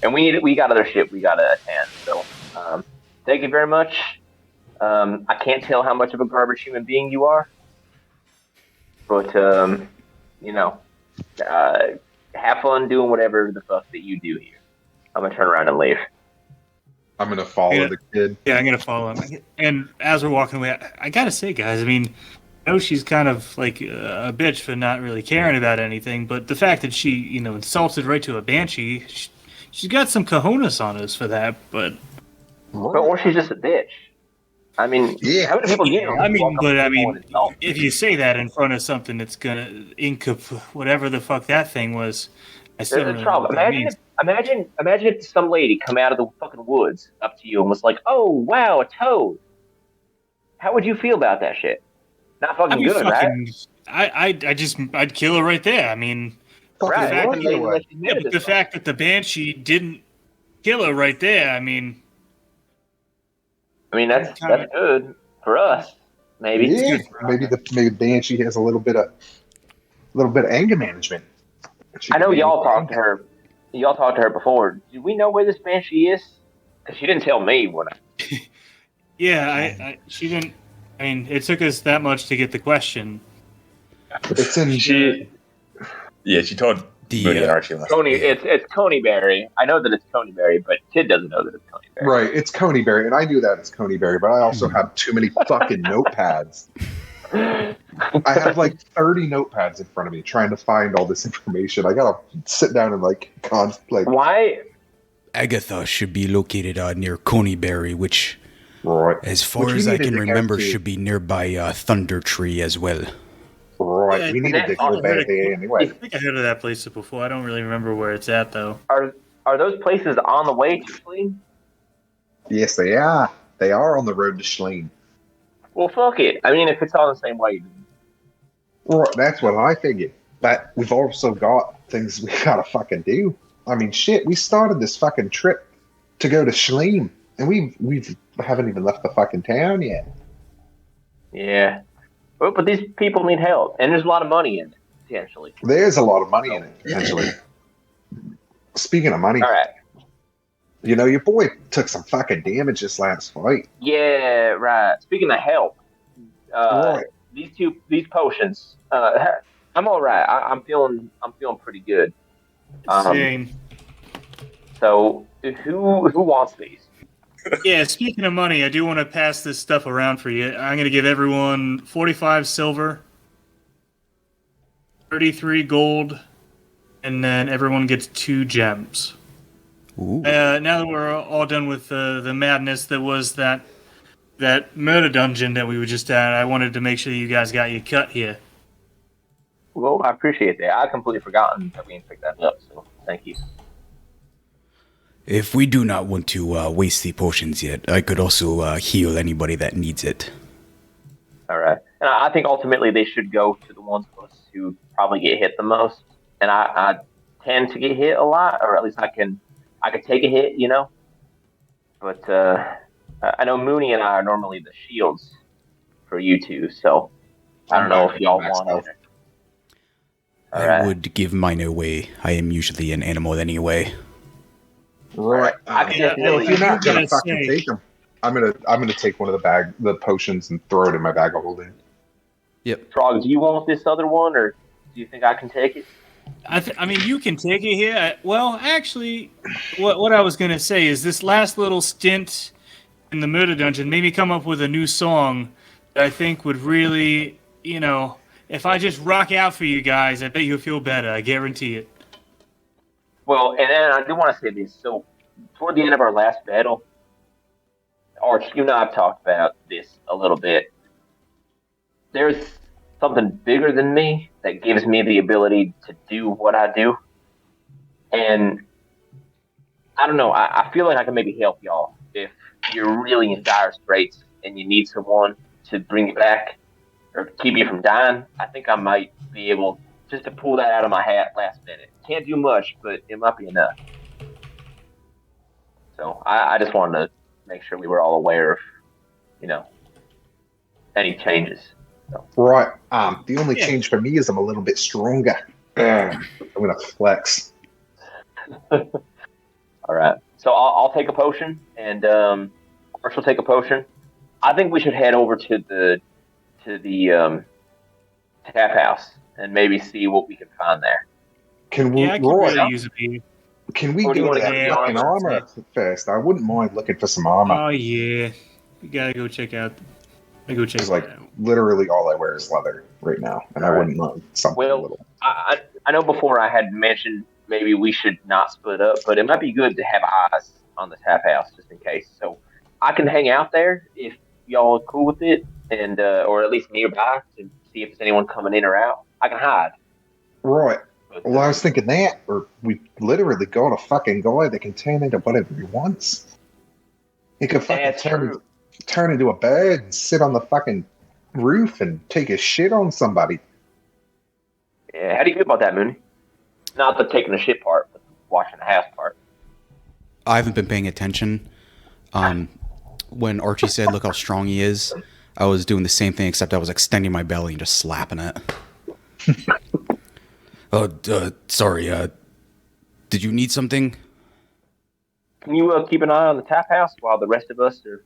and we got other shit we gotta attend. So, thank you very much. I can't tell how much of a garbage human being you are, but have fun doing whatever the fuck that you do here. I'm gonna turn around and leave. I'm gonna follow the kid. Yeah, I'm gonna follow him. And as we're walking away, I gotta say, guys, I mean, I know she's kind of like a bitch for not really caring about anything, but the fact that she, insulted right to a banshee, she's got some cojones on us for that. But or she's just a bitch. I mean, yeah. How many people get? If you say that in front of something that's gonna ink up whatever the fuck that thing was, I still don't know what that means. Imagine if some lady come out of the fucking woods up to you and was like, "Oh wow, a toad." How would you feel about that shit? Not fucking good, right? I'd kill her right there. I mean, the fact that the banshee didn't kill her right there. I mean, that's good for us. Maybe. Yeah, maybe the banshee has a little bit of anger management. I know y'all talked to her. Y'all talked to her before. Do we know where this banshee is? Because she didn't tell me when Yeah, she didn't. I mean, it took us that much to get the question. It's in Yeah, she told Moony and Archie last Coney, it's Coneyberry. I know that it's Coneyberry, but Tid doesn't know that it's Coneyberry. Right, it's Coneyberry, and I knew that it's Coneyberry, but I also have too many fucking notepads. I have like 30 notepads in front of me trying to find all this information. I gotta sit down and like contemplate. Why? Agatha should be located near Coneyberry, which, Right. as far as I can remember, should be nearby Thunder Tree as well. Right, Yeah, we needed to go there anyway. I think I heard of that place before. I don't really remember where it's at, though. Are those places on the way to Schleen? Yes, they are. They are on the road to Schleen. Well, fuck it. I mean, if it's all the same way. Right, that's what I figured. But we've also got things we gotta fucking do. I mean, shit, we started this fucking trip to go to Schleen, and we haven't even left the fucking town yet. Yeah. But these people need help, and there's a lot of money in it, potentially. There's a lot of money in it, potentially. Speaking of money, All right. you know, your boy took some fucking damage this last fight. Yeah, right. Speaking of help, Right. these potions. I'm all right. I'm feeling pretty good. Same. So who wants these? Yeah, speaking of money, I do want to pass this stuff around for you. I'm going to give everyone 45 silver, 33 gold, and then everyone gets 2 gems. Ooh. Now that we're all done with the madness that was that murder dungeon that we were just at, I wanted to make sure you guys got your cut here. Well, I appreciate that. I completely forgotten that we didn't pick that up, so thank you. If we do not want to waste the potions yet, I could also heal anybody that needs it. All right. And I think ultimately they should go to the ones of us who probably get hit the most. And I tend to get hit a lot, or at least I can take a hit, you know? But I know Moony and I are normally the shields for you two, so I don't know if y'all want it. I would give mine away. I am usually an animal anyway. Right. I can If you're not gonna gonna fucking say- take them, I'm gonna take one of the potions and throw it in my bag of holding. Yep. Frog, do you want this other one, or do you think I can take it? I mean, you can take it here. Well, actually, what I was going to say is this last little stint in the murder dungeon made me come up with a new song that I think would really, you know, if I just rock out for you guys, I bet you'll feel better. I guarantee it. Well, and then I do want to say this. So, toward the end of our last battle, Arch, you and I have talked about this a little bit. There's something bigger than me that gives me the ability to do what I do. And I don't know, I feel like I can maybe help y'all if you're really in dire straits and you need someone to bring you back or keep you from dying. I think I might be able just to pull that out of my hat last minute. Can't do much, but it might be enough. So I just wanted to make sure we were all aware of, you know, any changes. So. Right. The only change for me is I'm a little bit stronger. I'm gonna flex. All right. So I'll take a potion, and Arch will take a potion. I think we should head over to the tap house and maybe see what we can find there. Can we? Yeah, I could really use a beer. Can we Or do you go to wanna that get the fucking armor? armor first? I wouldn't mind looking for some armor. Oh yeah, you gotta go check out. Go check It's it like out. literally all I wear is leather right now, and I wouldn't mind something a little. I know before I had mentioned maybe we should not split up, but it might be good to have eyes on the tap house just in case. So I can hang out there if y'all are cool with it, and or at least nearby to see if there's anyone coming in or out. I can hide. Right. But, Well, I was thinking that, or we literally got a fucking guy that can turn into whatever he wants. He could fucking That's true. turn into a bird and sit on the fucking roof and take a shit on somebody. Yeah, how do you feel about that, Moony? Not the taking the shit part, but the washing the house part. I haven't been paying attention. When Archie said, "Look how strong he is," I was doing the same thing, except I was extending my belly and just slapping it. Sorry. Did you need something? Can you keep an eye on the tap house while the rest of us are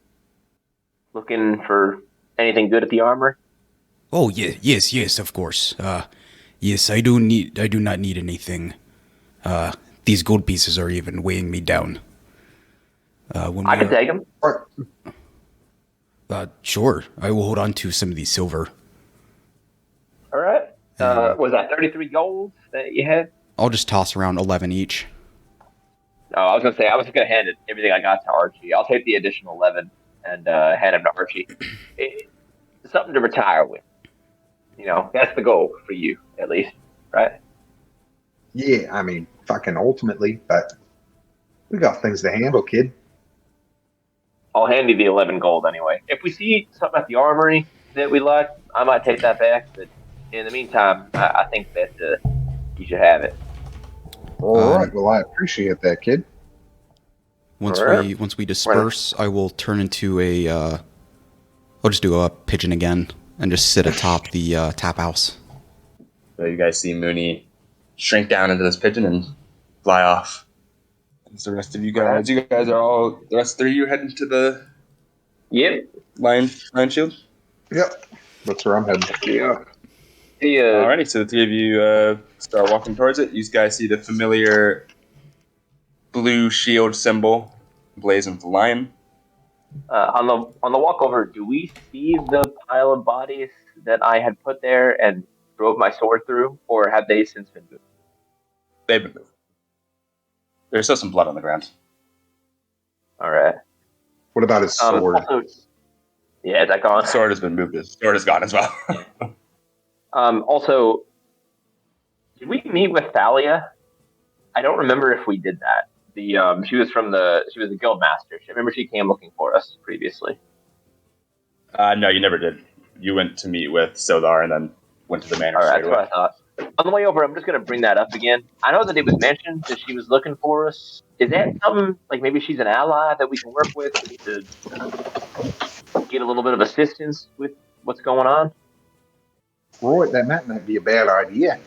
looking for anything good at the armory? Oh, yeah, yes, of course. Yes, I do not need anything. These gold pieces are even weighing me down. I can take them. Sure. I will hold on to some of these silver. All right. Was that 33 gold that you had? I'll just toss around 11 each. Oh, I was gonna say I was gonna hand everything I got to Archie. I'll take the additional 11 and hand them to Archie. It's something to retire with. That's the goal for you, at least, right? Yeah, I mean, fucking ultimately, but we got things to handle, kid. I'll hand you the 11 gold anyway. If we see something at the armory that we like, I might take that back. But in the meantime, I think that you should have it. All right. Well, I appreciate that, kid. Once we disperse, I will turn into I'll just do a pigeon again and just sit atop the tap house. So you guys see Moony shrink down into this pigeon and fly off. As the rest of you guys, the rest of you heading to the lion shield? Yep. That's where I'm heading. Yeah. Alrighty, so the three of you start walking towards it. You guys see the familiar blue shield symbol blazing with the lion. On the walk over, do we see the pile of bodies that I had put there and drove my sword through, or have they since been moved? They've been moved. There's still some blood on the ground. All right. What about his sword? Is that gone? The sword has been moved. His sword is gone as well. Also, did we meet with Thalia? I don't remember if we did that. She was the guild master. I remember she came looking for us previously. No, you never did. You went to meet with Sildar and then went to the manor. All right, that's what I thought. On the way over, I'm just going to bring that up again. I know that it was mentioned that she was looking for us. Is that something, like maybe she's an ally that we can work with to get a little bit of assistance with what's going on? Roy, that might not be a bad idea.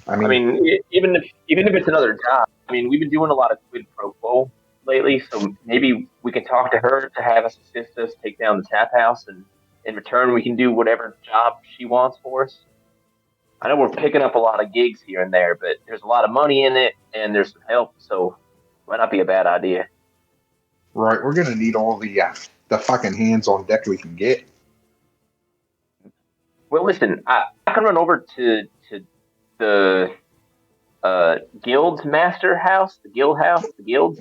I mean, even if it's another job, we've been doing a lot of quid pro quo lately, so maybe we can talk to her to have us assist us take down the tap house, and in return, we can do whatever job she wants for us. I know we're picking up a lot of gigs here and there, but there's a lot of money in it, and there's some help, so it might not be a bad idea. Right, we're going to need all the fucking hands on deck we can get. Well, listen, I can run over to the guild's master house, the guild house, the guild.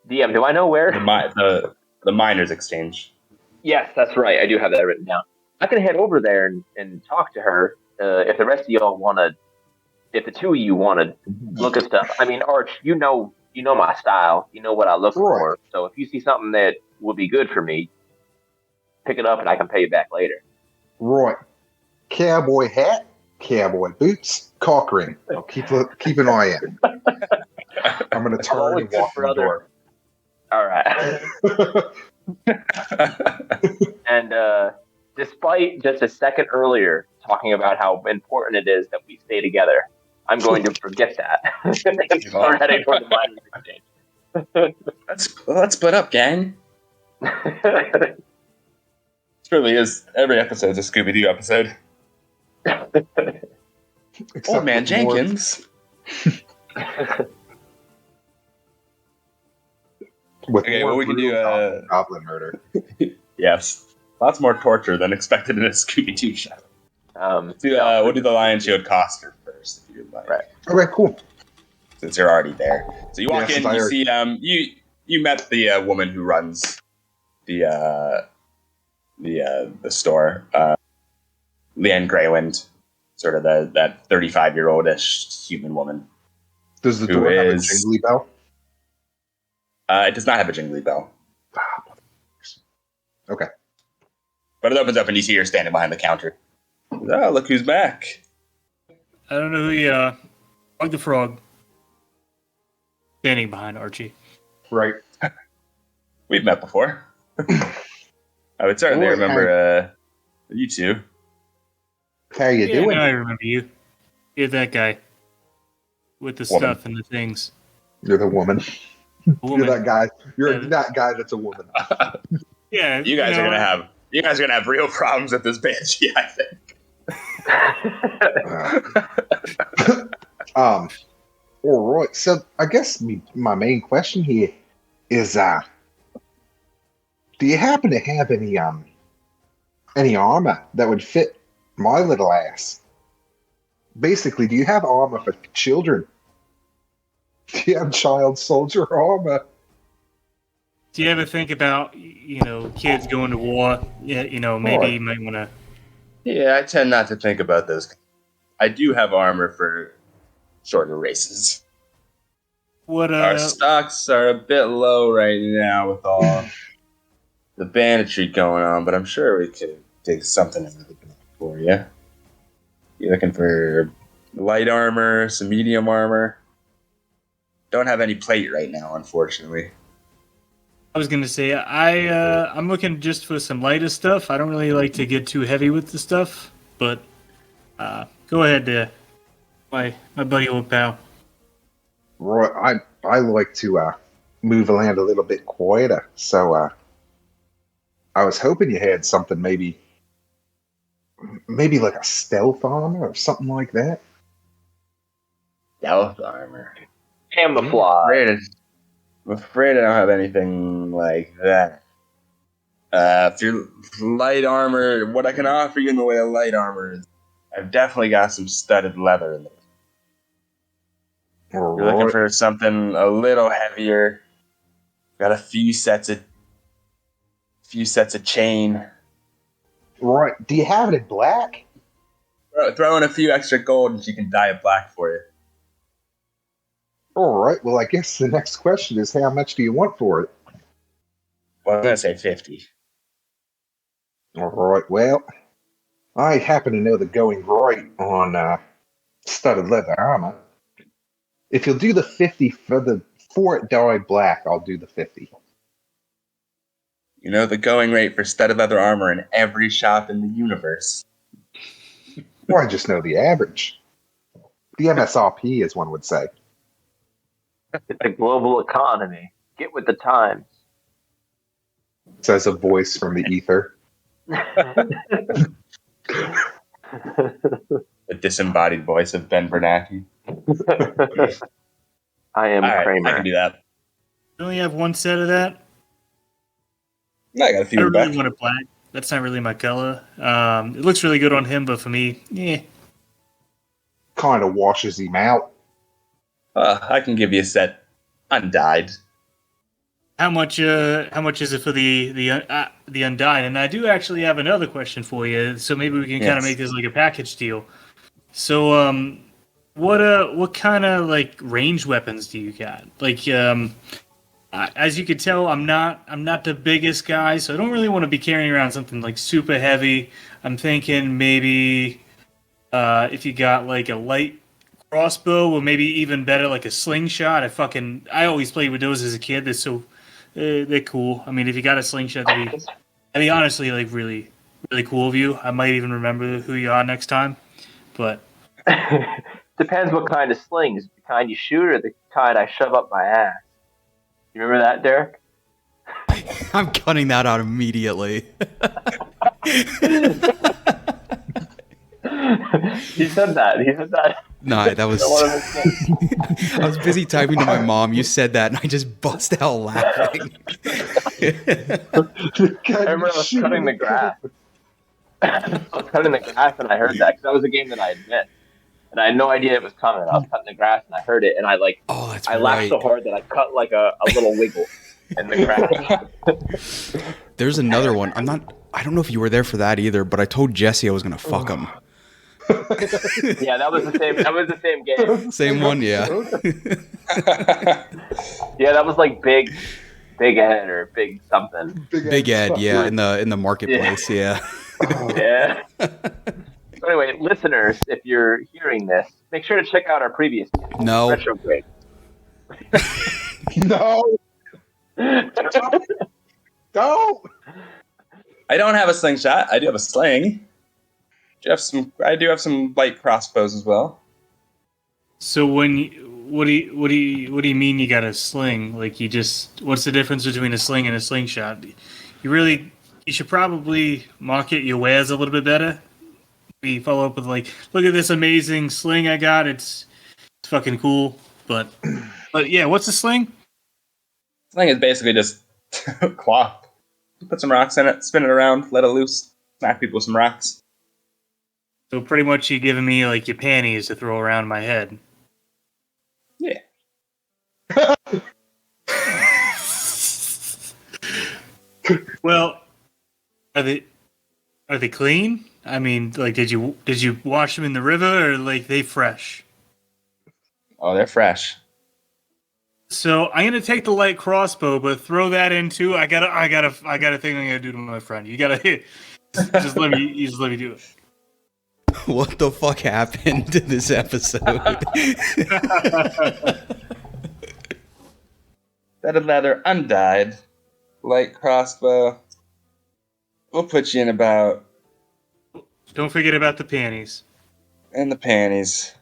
DM, do I know where? The miners' exchange. Yes, that's right. I do have that written down. I can head over there and talk to her. If the rest of y'all if the two of you want to look at stuff. Arch, you know my style. You know what I look for. So if you see something that would be good for me, pick it up and I can pay you back later. Right. Cowboy hat, cowboy boots, cock ring. I'll keep an eye on. I'm going to turn and walk through the door. All right. And despite just a second earlier talking about how important it is that we stay together, I'm going to forget that and start heading toward the miners' exchange. Let's split up, gang. It really is. Every episode's a Scooby-Doo episode. Old Man Jenkins. Okay, well, we can do goblin murder. Yes, lots more torture than expected in a Scooby-Doo show. We'll do the Lion Shield Coster first, if you'd like. Right. Okay, cool. Since you're already there, so you walk in, you see you met the woman who runs the store, Leanne Greywind, sort of that 35-year-old-ish human woman. Does the door have a jingly bell? It does not have a jingly bell. Okay. But it opens up and you see her standing behind the counter. Oh, look who's back. I don't know who you are. Bug the Frog. Standing behind Archie. Right. We've met before. I would certainly remember you two. How you doing? I remember you. You're that guy. With the stuff and the things. You're the woman. You're that guy. You're that guy that's a woman. Yeah. You guys are gonna have real problems with this banshee, I think. All right. So I guess my main question here is, do you happen to have any armor that would fit my little ass? Basically, do you have armor for children? Do you have child soldier armor? Do you ever think about, kids going to war? Yeah, maybe you might want to. Yeah, I tend not to think about those. I do have armor for shorter races. What Our stocks are a bit low right now with all the banditry going on, but I'm sure we could dig something out of the bag for you. You looking for light armor, some medium armor? Don't have any plate right now, unfortunately. I was gonna say I'm looking just for some lighter stuff. I don't really like to get too heavy with the stuff, but go ahead there, my buddy old pal. Right, I like to move around a little bit quieter, so I was hoping you had something maybe like a stealth armor or something like that. Stealth armor. Camouflage. I'm afraid I don't have anything like that. If you're light armor, what I can offer you in the way of light armor is I've definitely got some studded leather in there. You're looking for something a little heavier. Got a few sets of chain. Right. Do you have it in black? Throw in a few extra gold and she can dye it black for you. All right. Well, I guess the next question is, how much do you want for it? Well, I'm going to say 50. All right. Well, I happen to know the going rate on studded leather armor. If you'll do the 50 for it dyed black, I'll do the 50. You know the going rate for studded leather armor in every shop in the universe. Well, I just know the average. The MSRP, as one would say. It's a global economy. Get with the times. Says a voice from the ether. The disembodied voice of Ben Bernanke. I am Kramer. I can do that. You only have one set of that? No, I got a few I in the really back. want it black. That's not really my color. It looks really good on him, but for me, yeah. Kind of washes him out. I can give you a set undyed. How much is it for the undyed? And I do actually have another question for you. So maybe we can kind of make this like a package deal. So what kind of like range weapons do you got? Like as you can tell, I'm not the biggest guy, so I don't really want to be carrying around something like super heavy. I'm thinking maybe if you got like a light crossbow, or maybe even better, like a slingshot. I always played with those as a kid. They're cool. I mean, if you got a slingshot, that'd be honestly like really, really cool of you. I might even remember who you are next time. But depends what kind of slings. The kind you shoot or the kind I shove up my ass. You remember that, Derek? I'm cutting that out immediately. He said that. No, that was. I was busy typing to my mom. You said that, and I just bust out laughing. I remember I was cutting the grass. And I heard that because that was a game that I had missed, and I had no idea it was coming. I was cutting the grass and I heard it, and I laughed so hard that I cut like a little wiggle in the grass. There's another one. I don't know if you were there for that either, but I told Jesse I was gonna fuck him. Yeah, that was the same. That was the same game. Same one, yeah. Yeah, that was like Big Ed or Big something. Big Ed, yeah, in the marketplace, yeah. Yeah. So anyway, listeners, if you're hearing this, make sure to check out our previous game. No. Retrograde. No. Don't. I don't have a slingshot. I do have a sling. I do have some light crossbows as well. so what do you mean you got a sling? Like what's the difference between a sling and a slingshot? You should probably market your wares a little bit better. we follow up with like, look at this amazing sling I got. It's fucking cool. But yeah, what's a sling? Sling is basically just cloth. You put some rocks in it, spin it around, let it loose, smack people with some rocks. So pretty much you giving me like your panties to throw around my head. Yeah. Well, are they clean? I mean, like, did you wash them in the river or like they fresh? Oh, they're fresh. So I'm gonna take the light crossbow, but throw that into. I got a thing I'm gonna do to my friend. You gotta just let me do it. What the fuck happened to this episode? Bedded leather, undyed, light crossbow. We'll put you in about. Don't forget about the panties. And the panties.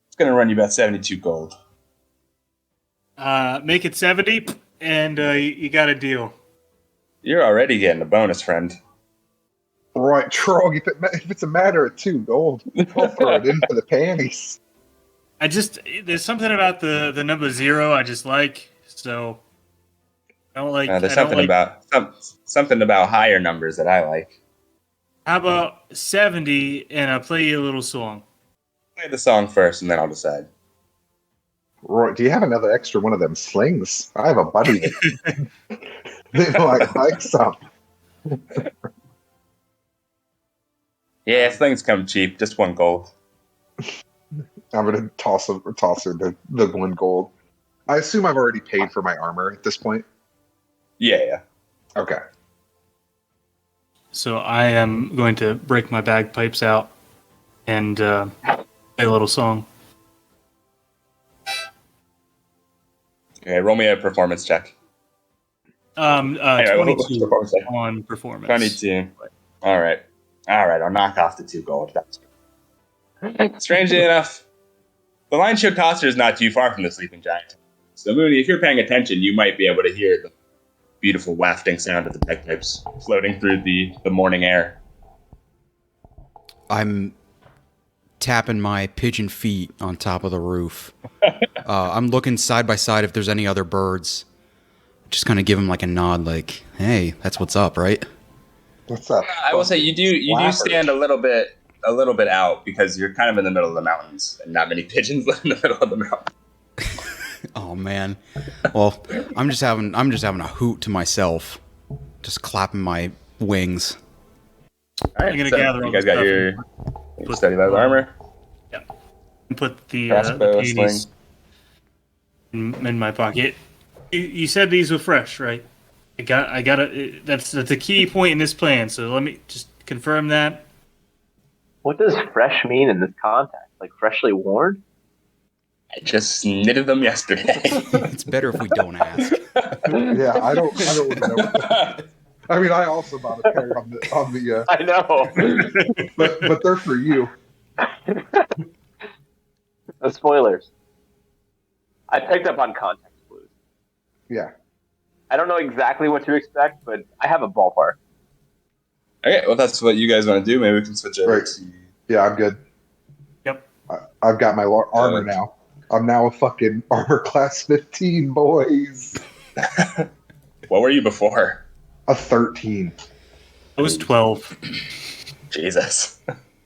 It's gonna run you about 72 gold. Make it 70, and you got a deal. You're already getting a bonus, friend. Right, Trog, if it's a matter of 2 gold, I'll throw it in for the panties. There's something about the number 0 I just like, so I don't like. There's something about higher numbers that I like. How about 70, and I'll play you a little song. Play the song first, and then I'll decide. Right, do you have another extra one of them slings? I have a buddy that might like some. Yeah, slings come cheap, just 1 gold. I'm gonna toss her the 1 gold. I assume I've already paid for my armor at this point. Yeah. Okay. So I am going to break my bagpipes out and play a little song. Okay, roll me a performance check. 22 on performance. 22. All right, I'll knock off the 2 gold. That's good. Strangely enough, the Lion Shield Coster is not too far from the Sleeping Giant. So, Moony, if you're paying attention, you might be able to hear the beautiful wafting sound of the bagpipes floating through the morning air. I'm tapping my pigeon feet on top of the roof. I'm looking side by side if there's any other birds. Just kind of give them like a nod, like, "Hey, that's what's up, right?" What's up? I will say you do stand a little bit out because you're kind of in the middle of the mountains, and not many pigeons live in the middle of the mountain. Oh man. Well, I'm just having a hoot to myself, just clapping my wings. All right, I'm gonna gather all you guys the got your Put- study leather armor. Yeah. And put the Crossbow, panties in my pocket. You said these were fresh, right? I gotta. That's a key point in this plan. So let me just confirm that. What does fresh mean in this context? Like freshly worn? I just knitted them yesterday. It's better if we don't ask. Yeah, I don't want to know. I mean, I also bought a pair on the. I know, but they're for you. No spoilers. I picked up on context clues. Yeah. I don't know exactly what to expect, but I have a ballpark. Okay, well, that's what you guys want to do. Maybe we can switch over Right. to... Yeah, I'm good. Yep. I've got my armor now. I'm now a fucking armor class 15, boys. What were you before? A 13. I was 12. Jesus.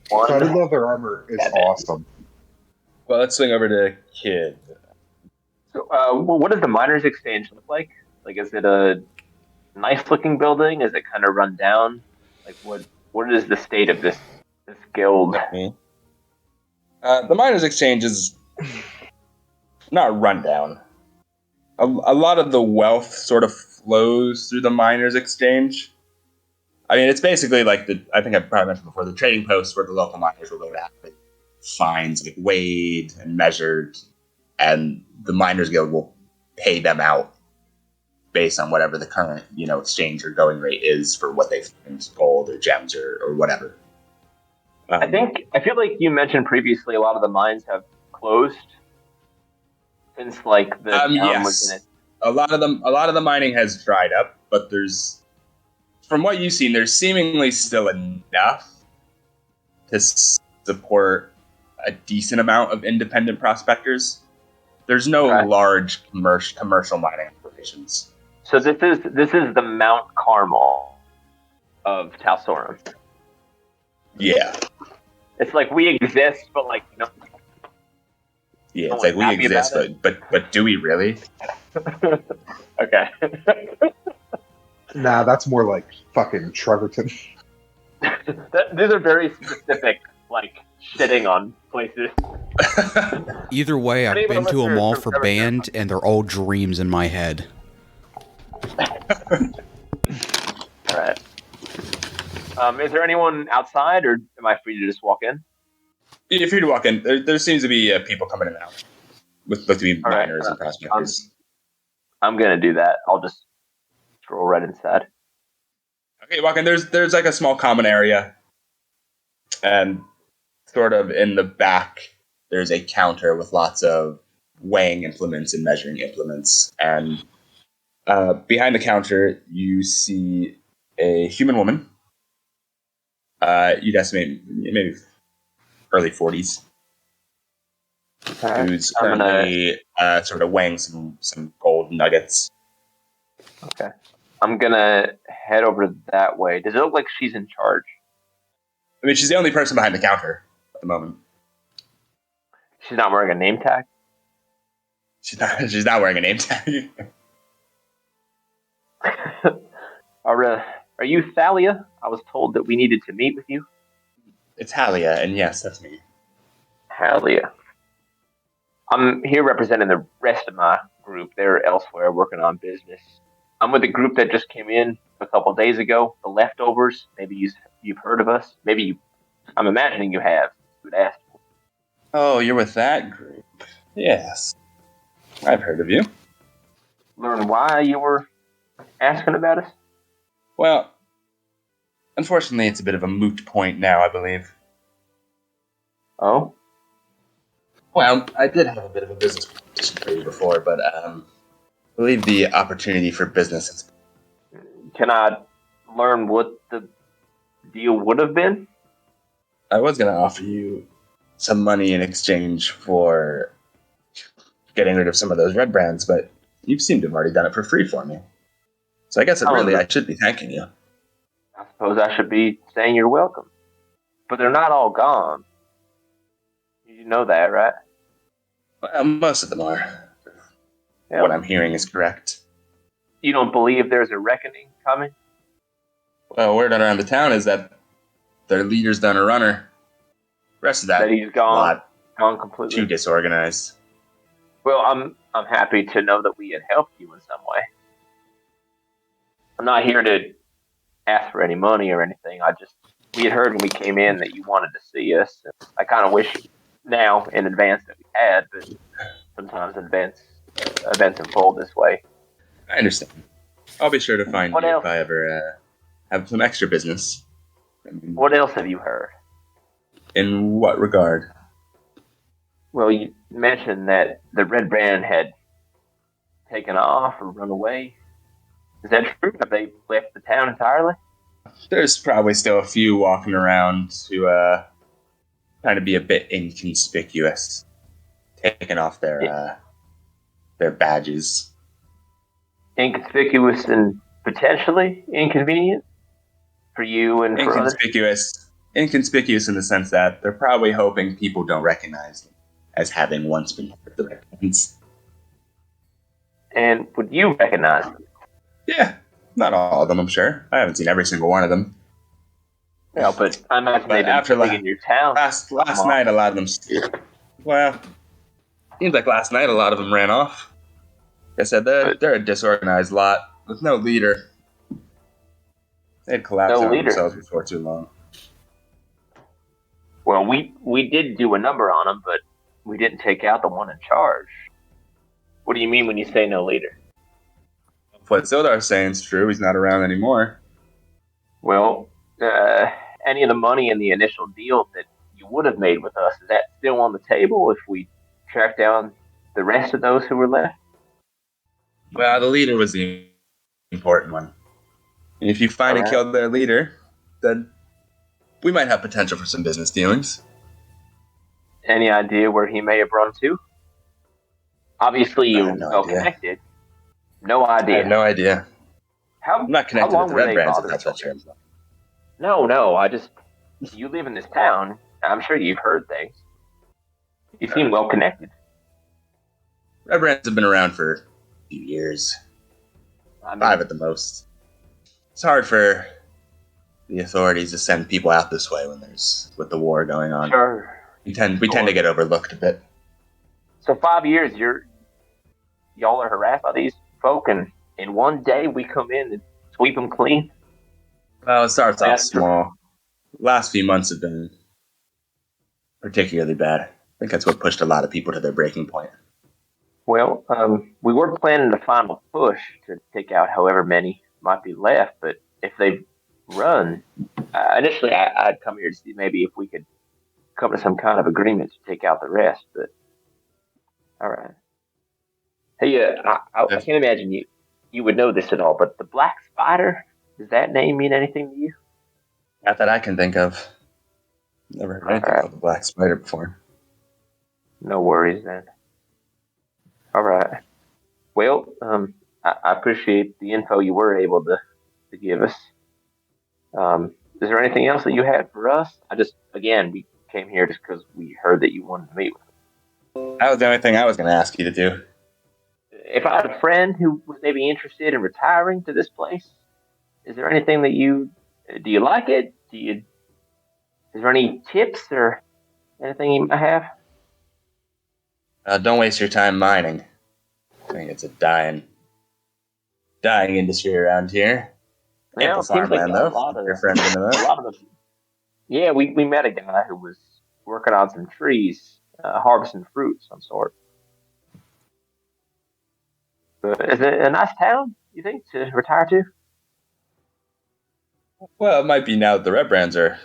Studded leather armor is awesome. Well, let's swing over to Kid. So, what does the Miners' Exchange look like? Like, is it a nice-looking building? Is it kind of run down? Like, what is the state of this guild? The Miners' Exchange is not run down. A lot of the wealth sort of flows through the Miners' Exchange. I mean, it's basically like I think I probably mentioned before, the trading post where the local miners will go to have fines like weighed and measured, and the Miners Guild will pay them out based on whatever the current, exchange or going rate is for what they find, gold or gems or whatever. I feel like you mentioned previously a lot of the mines have closed since like the town was in it. A lot of the mining has dried up, but from what you've seen, there's seemingly still enough to support a decent amount of independent prospectors. There's no large commercial mining operations. So this is the Mount Carmel of Talsorum. Yeah. It's like we exist, but like yeah, it's like we exist, but do we really? Okay. Nah, that's more like fucking Trevorton. These are very specific, like shitting on places. Either way, I've been to them all for band, and they're all dreams in my head. All right. Is there anyone outside, or am I free to just walk in? You're free to walk in. There seems to be people coming in and out with look to be miners and prospectors. I'm gonna do that. I'll just stroll right inside. Okay, walk in. There's like a small common area, and sort of in the back, there's a counter with lots of weighing implements and measuring implements. And behind the counter, you see a human woman. You'd estimate maybe early 40s. Who's currently sort of weighing some gold nuggets. Okay. I'm gonna head over that way. Does it look like she's in charge? I mean, she's the only person behind the counter at the moment. She's not wearing a name tag? She's not wearing a name tag. Are you Thalia? I was told that we needed to meet with you. It's Halia, and yes, that's me. Halia. I'm here representing the rest of my group. They're elsewhere working on business. I'm with the group that just came in a couple of days ago, the Leftovers. Maybe you've heard of us. I'm imagining you have. You would ask. Oh, you're with that group. Yes. I've heard of you. Learn why you were asking about us? Well, unfortunately, it's a bit of a moot point now, I believe. Oh? Well, I did have a bit of a business proposition for you before, but I believe the opportunity for business is... Can I learn what the deal would have been? I was going to offer you some money in exchange for getting rid of some of those red brands, but you seem to have already done it for free for me. So I guess I should be thanking you. I suppose I should be saying you're welcome. But they're not all gone. You know that, right? Well, most of them are. Yeah. What I'm hearing is correct. You don't believe there's a reckoning coming? Well, word around the town is that their leader's done a runner. The rest of that he's gone completely. Too disorganized. Well, I'm happy to know that we had helped you in some way. I'm not here to ask for any money or anything. We had heard when we came in that you wanted to see us. I kind of wish now in advance that we had, but sometimes events unfold this way. I understand. I'll be sure to find you if I ever have some extra business. What else have you heard? In what regard? Well, you mentioned that the red brand had taken off or run away. Is that true? Have they left the town entirely? There's probably still a few walking around who trying to be a bit inconspicuous, taking off their badges. Inconspicuous and potentially inconvenient for you and for others? Inconspicuous in the sense that they're probably hoping people don't recognize them as having once been part of the red brands. And would you recognize them? Yeah, not all of them, I'm sure. I haven't seen every single one of them. Yeah, but I imagine they've been living in your town. Last night, a lot of them... Well, seems like last night a lot of them ran off. Like I said, they're a disorganized lot with no leader. They'd collapsed on themselves before too long. Well, we did do a number on them, but we didn't take out the one in charge. What do you mean when you say no leader? What Sildar's saying is true. He's not around anymore. Well, any of the money in the initial deal that you would have made with us, is that still on the table if we track down the rest of those who were left? Well, the leader was the important one. And if you find and kill their leader, then we might have potential for some business dealings. Any idea where he may have run to? Obviously, you're well idea. connected. No idea. I have no idea. I'm not connected with the Red Brands, if that's what you're saying. No. You live in this town. I'm sure you've heard things. You seem well connected. Red Brands have been around for a few years. 5 at the most. It's hard for the authorities to send people out this way with the war going on. Sure. We tend to get overlooked a bit. So 5 years, y'all are harassed by these folk, and in one day we come in and sweep them clean? Well, it starts off small. Last few months have been particularly bad. I think that's what pushed a lot of people to their breaking point. Well, we were planning a final push to take out however many might be left, but if they run, initially I'd come here to see maybe if we could come to some kind of agreement to take out the rest, but all right. Hey, I can't imagine you would know this at all, but the Black Spider, does that name mean anything to you? Not that I can think of. Never heard anything about the Black Spider before. No worries then. All right. Well, I appreciate the info you were able to give us. Is there anything else that you had for us? We came here just because we heard that you wanted to meet with us. That was the only thing I was going to ask you to do. If I had a friend who was maybe interested in retiring to this place, is there anything that do you like it? Is there any tips or anything you might have? Don't waste your time mining. I think it's a dying industry around here. Ample farmland, though. Your friends into that. Yeah, we met a guy who was working on some trees, harvesting fruit of some sort. But is it a nice town, you think, to retire to? Well, it might be now that the Red Brands are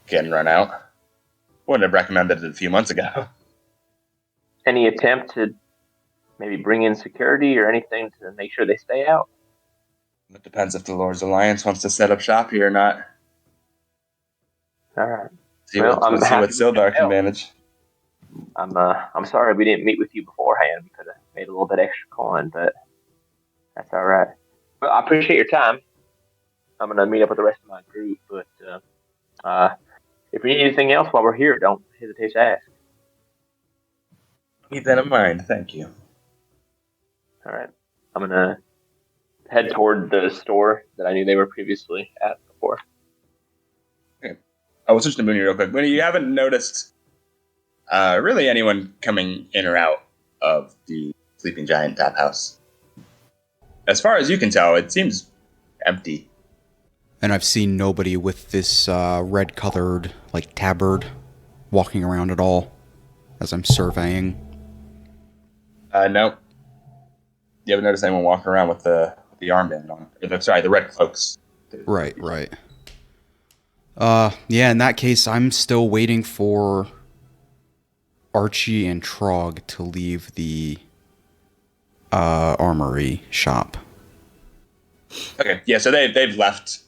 getting run out. Wouldn't have recommended it a few months ago. Any attempt to maybe bring in security or anything to make sure they stay out? It depends if the Lord's Alliance wants to set up shop here or not. All right. See what Sildar can manage. I'm sorry we didn't meet with you beforehand. We could have made a little bit extra coin, but that's all right. Well, I appreciate your time. I'm gonna meet up with the rest of my group, but if you need anything else while we're here, don't hesitate to ask. Keep that in mind. Thank you. All right. I'm gonna head toward the store that I knew they were previously at before. Okay. I will switch to Moony real quick. Moony, you haven't noticed really anyone coming in or out of the Sleeping Giant tap house. As far as you can tell, it seems empty. And I've seen nobody with this red-colored, tabard walking around at all as I'm surveying. No. You haven't noticed anyone walking around with the armband on. The red cloaks. Right. Yeah, in that case, I'm still waiting for Archie and Trog to leave the armory shop. Okay, yeah, so they've left.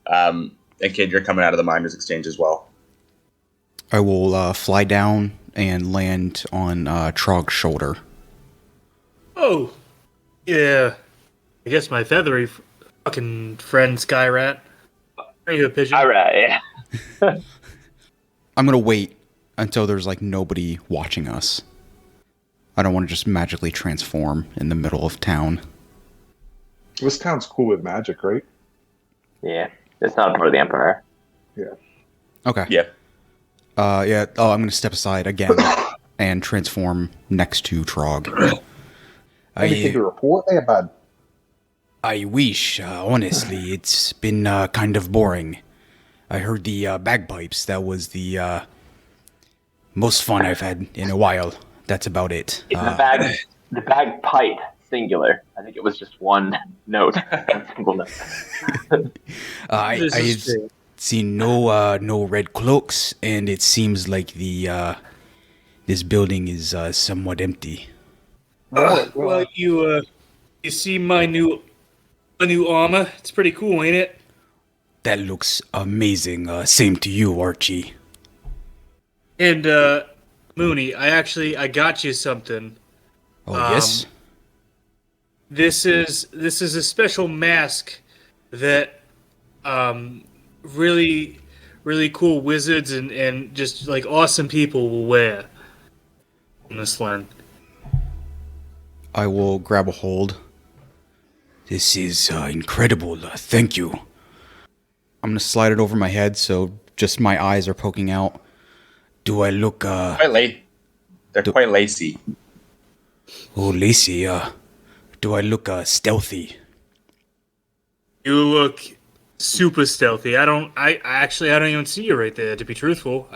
And Kid, you're coming out of the Miners' Exchange as well. I will fly down and land on Trog's shoulder. Oh, yeah. I guess my feathery fucking friend Skyrat. Are you a pigeon? Alright, yeah. I'm gonna wait until there's nobody watching us. I don't want to just magically transform in the middle of town. This town's cool with magic, right? Yeah, it's not a part of the Empire. Yeah. Okay. Yeah. Yeah. Oh, I'm gonna step aside again and transform next to Trog. Anything to report there, bud? I wish. Honestly, it's been kind of boring. I heard the bagpipes. That was the most fun I've had in a while. That's about it. The bagpipe, singular. I think it was just one note. One single note. I've seen no red cloaks, and it seems like this building is somewhat empty. Well, you see my new armor. It's pretty cool, ain't it? That looks amazing. Same to you, Archie. And Moony, I got you something. Oh, yes? This is a special mask that really cool wizards and just like awesome people will wear in this land. I will grab a hold. This is incredible. Thank you. I'm going to slide it over my head so just my eyes are poking out. Do I look... They're quite lacy. Oh, lacy. Do I look stealthy? You look super stealthy. I don't even see you right there, to be truthful.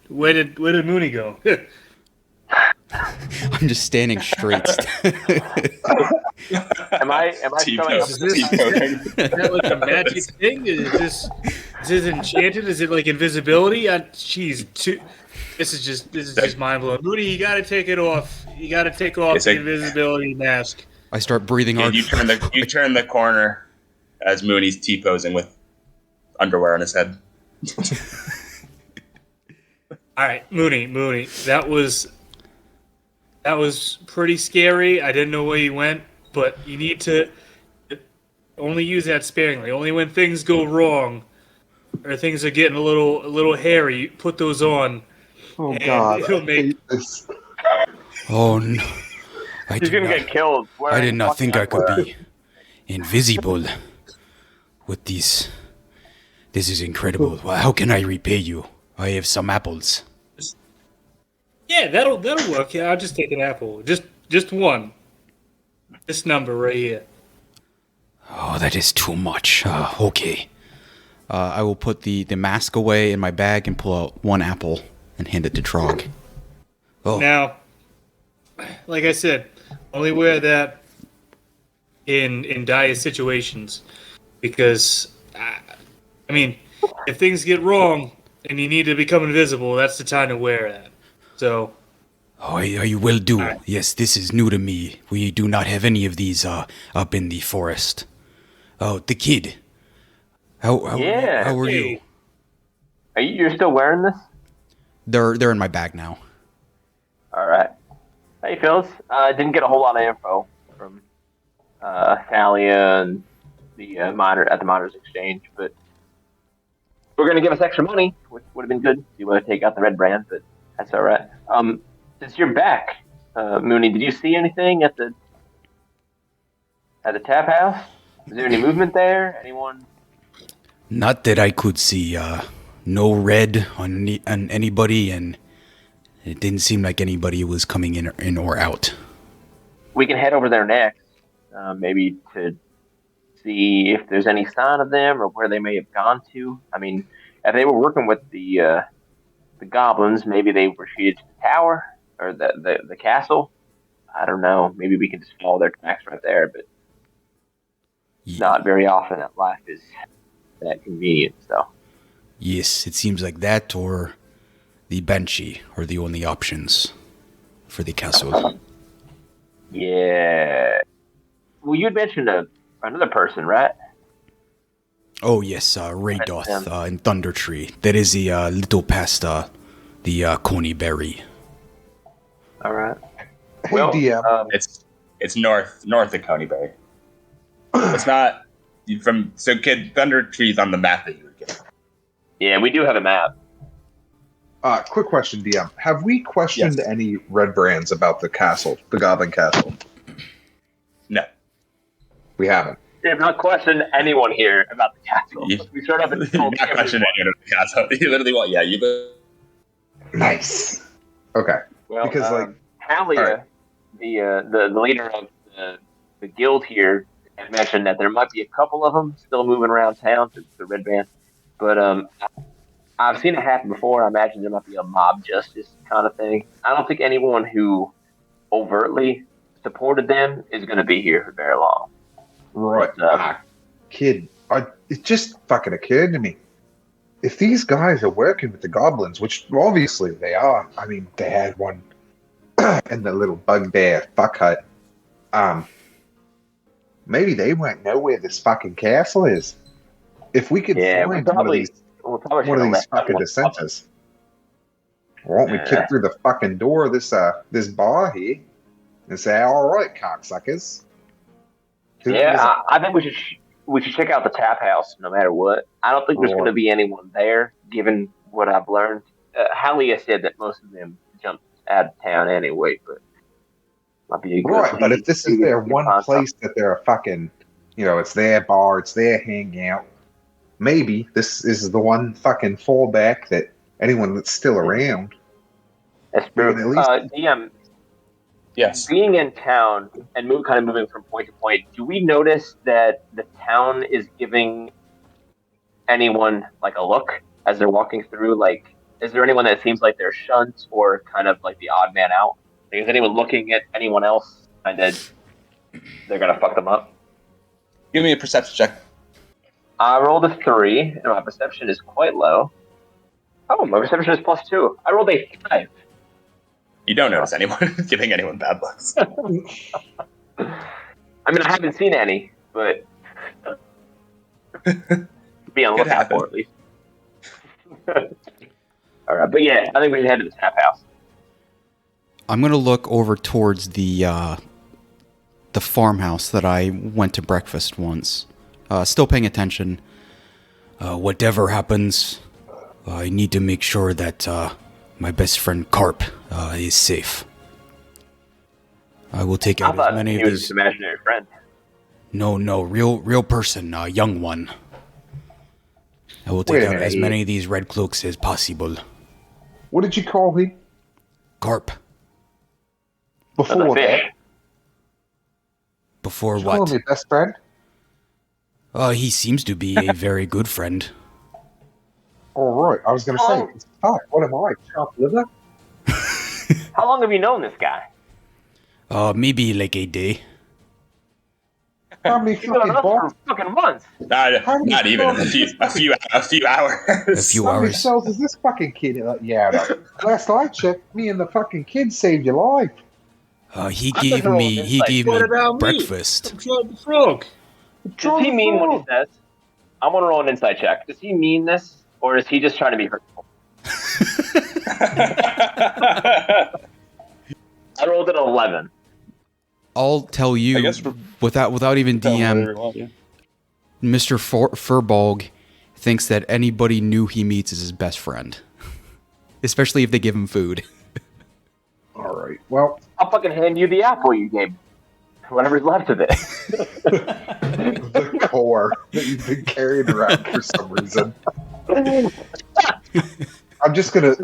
Where did Moony go? I'm just standing straight. Am I showing up? Is that like a magic thing? Is this enchanted? Is it like invisibility? This is just mind blowing. Moody, you gotta take it off. You gotta take off the invisibility mask. I start breathing hard. You turn the corner as Mooney's T-posing with underwear on his head. All right, Moony, that was pretty scary. I didn't know where you went, but you need to only use that sparingly. Only when things go wrong or things are getting a little hairy, put those on. Oh God! It'll make this. Oh no! He's gonna get killed. I did not think I could be invisible with these. This is incredible. How can I repay you? I have some apples. Yeah, that'll work. Yeah, I'll just take an apple. Just one. This number right here. Oh, that is too much. Okay. I will put the mask away in my bag and pull out one apple and hand it to Trog. Oh. Now, like I said, only wear that in dire situations, because I mean, if things get wrong and you need to become invisible, that's the time to wear that. So. Oh, you will do. Right. Yes, this is new to me. We do not have any of these up in the forest. Oh, the kid. How are you? You're still wearing this? They're in my bag now. All right. Hey, Phyllis. Didn't get a whole lot of info from Thalia and the miners exchange, but we're gonna give us extra money, which would have been good. You want to take out the red brand, but that's all right. Since you're back, Moony, did you see anything at the tap house? Is there any movement there? Anyone? Not that I could see. No red on anybody, and it didn't seem like anybody was coming in or out. We can head over there next, maybe to see if there's any sign of them or where they may have gone to. I mean, if they were working with the goblins, maybe they retreated to the tower or the castle. I don't know. Maybe we can just follow their tracks right there, but not very often that life is that convenient, so. Yes, it seems like that or the Banshee are the only options for the castle. Yeah. Well, you had mentioned another person, right? Oh, yes, Raydoth in Thunder Tree. That is the little past the Coney Berry. All right. Hey, DM. It's north of Coneyberry. It's not kid. Thunder Tree's on the map that you were given. Yeah, we do have a map. Quick question, DM. Have we questioned any red brands about the castle, the Goblin Castle? No, we haven't. We have not questioned anyone here about the castle. We showed up and told not questioned anyone about the castle. You literally want, Nice. Okay. Well, because Talia, right. the leader of the guild here, had mentioned that there might be a couple of them still moving around town, the red band. But I've seen it happen before. I imagine there might be a mob justice kind of thing. I don't think anyone who overtly supported them is going to be here for very long. Right. Kid, it just fucking occurred to me. If these guys are working with the goblins, which obviously they are, I mean, they had one in the little bugbear fuck hut. Maybe they won't know where this fucking castle is. if we could find one of these fucking dissenters, won't we kick through the fucking door of this bar here and say, "All right, cocksuckers"? I think we should check out the tap house no matter what. I don't think there's going to be anyone there, given what I've learned. Halia said that most of them jumped out of town anyway, but might be a good right. But if this is their one place that they're a fucking, it's their bar, it's their hangout. Maybe this is the one fucking fallback that anyone that's still around. That's true. At least, DM. Yes. Being in town and kind of moving from point to point, do we notice that the town is giving anyone like a look as they're walking through? Like, is there anyone that seems like they're shunned or kind of like the odd man out? Like, is anyone looking at anyone else and they're gonna fuck them up? Give me a perception check. I rolled a 3, and my perception is quite low. Oh, my perception is +2. I rolled a 5. You don't notice anyone giving anyone bad looks. I mean, I haven't seen any, but be on the lookout for at least. All right, but yeah, I think we should head to the tap house. I'm gonna look over towards the farmhouse that I went to breakfast once. Still paying attention. Whatever happens, I need to make sure that my best friend Carp is safe. I will take out as many of his imaginary friend. No, real person, young one. I will take out as many of these red cloaks as possible. What did you call him? Carp. Before that? Before what? Call him your best friend? He seems to be a very good friend. All right, I was going to say, what am I, chopped liver? How long have you known this guy? Maybe like a day. How many fucking months? Not even a few hours. A few How many hours. cells is this fucking kid? Last I checked, me and the fucking kid saved your life. He gave me breakfast. Frog. Does he mean what he says? I'm gonna roll an insight check. Does he mean this, or is he just trying to be hurtful? I rolled an 11. I'll tell you, without even DM, Mr. Furbolg thinks that anybody new he meets is his best friend. Especially if they give him food. All right, well... I'll fucking hand you the apple you gave me. Whatever's left of it. The core that you've been carrying around for some reason. I'm just gonna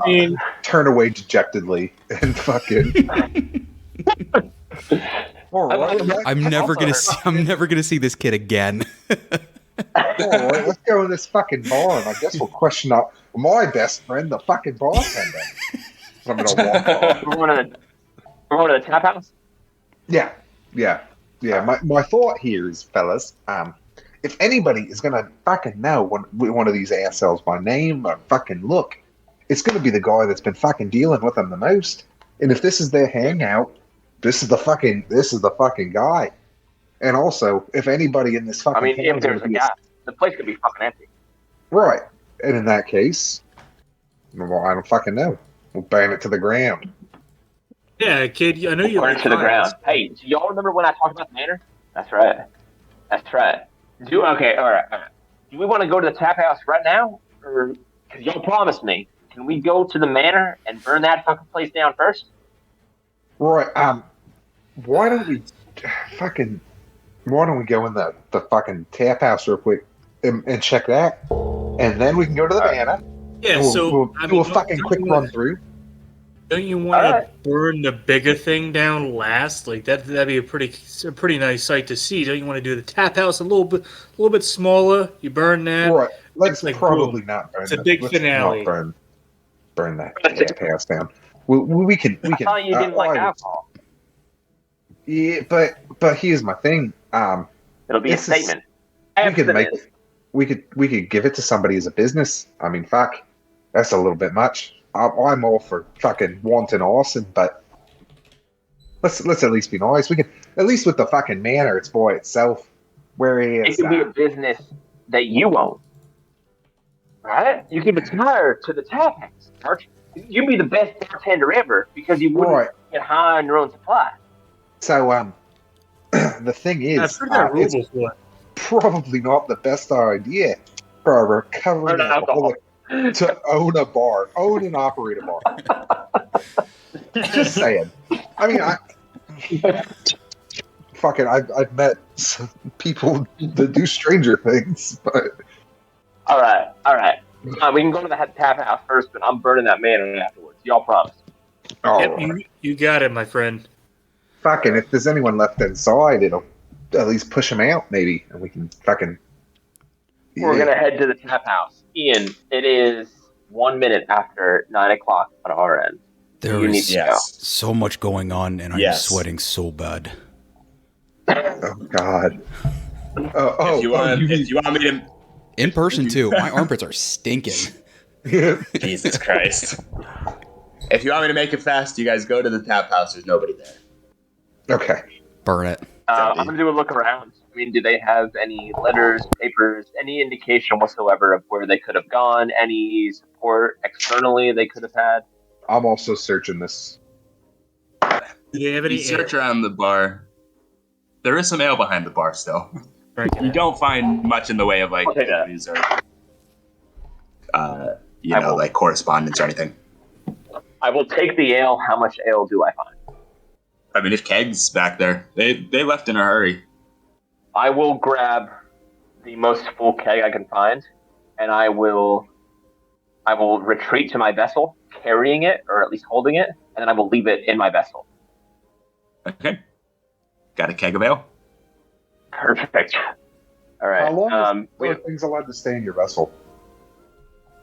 turn away dejectedly and fucking... I'm never gonna see this kid again. Alright, let's go in this fucking bar and I guess we'll question out my best friend, the fucking bartender. I'm gonna walk off. We're going to the tap house? Yeah. My thought here is, fellas, if anybody is gonna fucking know one of these assholes by name or fucking look, it's gonna be the guy that's been fucking dealing with them the most. And if this is their hangout, this is the fucking guy. And also, if anybody in this fucking if there's a guy, the place could be fucking empty. Right. And in that case, well, I don't fucking know. We'll ban it to the ground. Yeah, kid, I know you burn it to the ground. Hey, do y'all remember when I talked about the manor? That's right. Okay, all right. Do we want to go to the tap house right now? Or, because y'all promised me, can we go to the manor and burn that fucking place down first? Right, why don't we go in the fucking tap house real quick and check that, and then we can go to the manor. Yeah, we'll do a fucking quick run through. Don't you want to burn the bigger thing down last? Like that'd be a pretty nice sight to see. Don't you want to do the tap house a little bit smaller? You burn that. Right. Let's probably boom. not burn. It's a big finale. Not burn that tap house down. We can. I thought you didn't like alcohol. Yeah, but here's my thing. It'll be a statement. We could give it to somebody as a business. I mean, fuck, that's a little bit much. I'm all for fucking wanton arson, but let's at least be nice. We can at least with the fucking manor, it's by itself. Whereas it could be a business that you own. Right? You can retire to the tap house, Arch. You'd be the best bartender ever because you wouldn't get high on your own supply. So, the thing is, I've heard that rule it's before. probably not the best idea for a recovering alcoholic to own a bar, own and operate a bar. Just saying. I mean, I've met some people that do stranger things, but all right. We can go to the tap house first, but I'm burning that man afterwards. Y'all promise? Yep, you got it, my friend. Fucking, if there's anyone left inside, it'll at least push them out, maybe, and we can fucking. We're gonna head to the tap house, Ian. It is 1 minute after 9 o'clock on our end. There is so much going on, and I'm sweating so bad. Oh God. If you want me to, in person too, my armpits are stinking. Jesus Christ. If you want me to make it fast, you guys go to the tap house. There's nobody there. Okay. Burn it. I'm going to do a look around. I mean, do they have any letters, papers, any indication whatsoever of where they could have gone? Any support externally they could have had? I'm also searching this. Do they have any you search around the bar. There is some ale behind the bar still. You don't find much in the way of like interviews or like correspondence or anything. I will take the ale. How much ale do I find? I mean, if Keg's back there, they left in a hurry. I will grab the most full keg I can find, and I will retreat to my vessel, carrying it or at least holding it, and then I will leave it in my vessel. Okay. Got a keg of ale? Perfect. All right. How long are things allowed to stay in your vessel?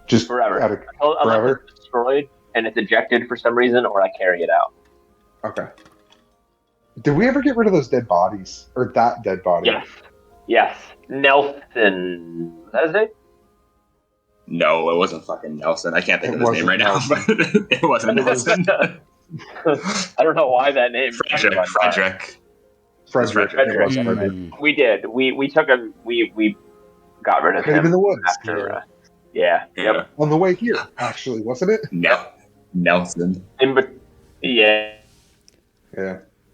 Just forever. Forever? Unless it's destroyed and it's ejected for some reason, or I carry it out. Okay. Did we ever get rid of those dead bodies? Or that dead body? Yes. Nelson. Was that his name? No, it wasn't fucking Nelson. I can't think of his name right now, but it wasn't Nelson. I don't know why that name. Frederick. We did. We took him. We got rid of him in the woods. After, Yep. On the way here, actually, wasn't it? No. Nelson. Yeah.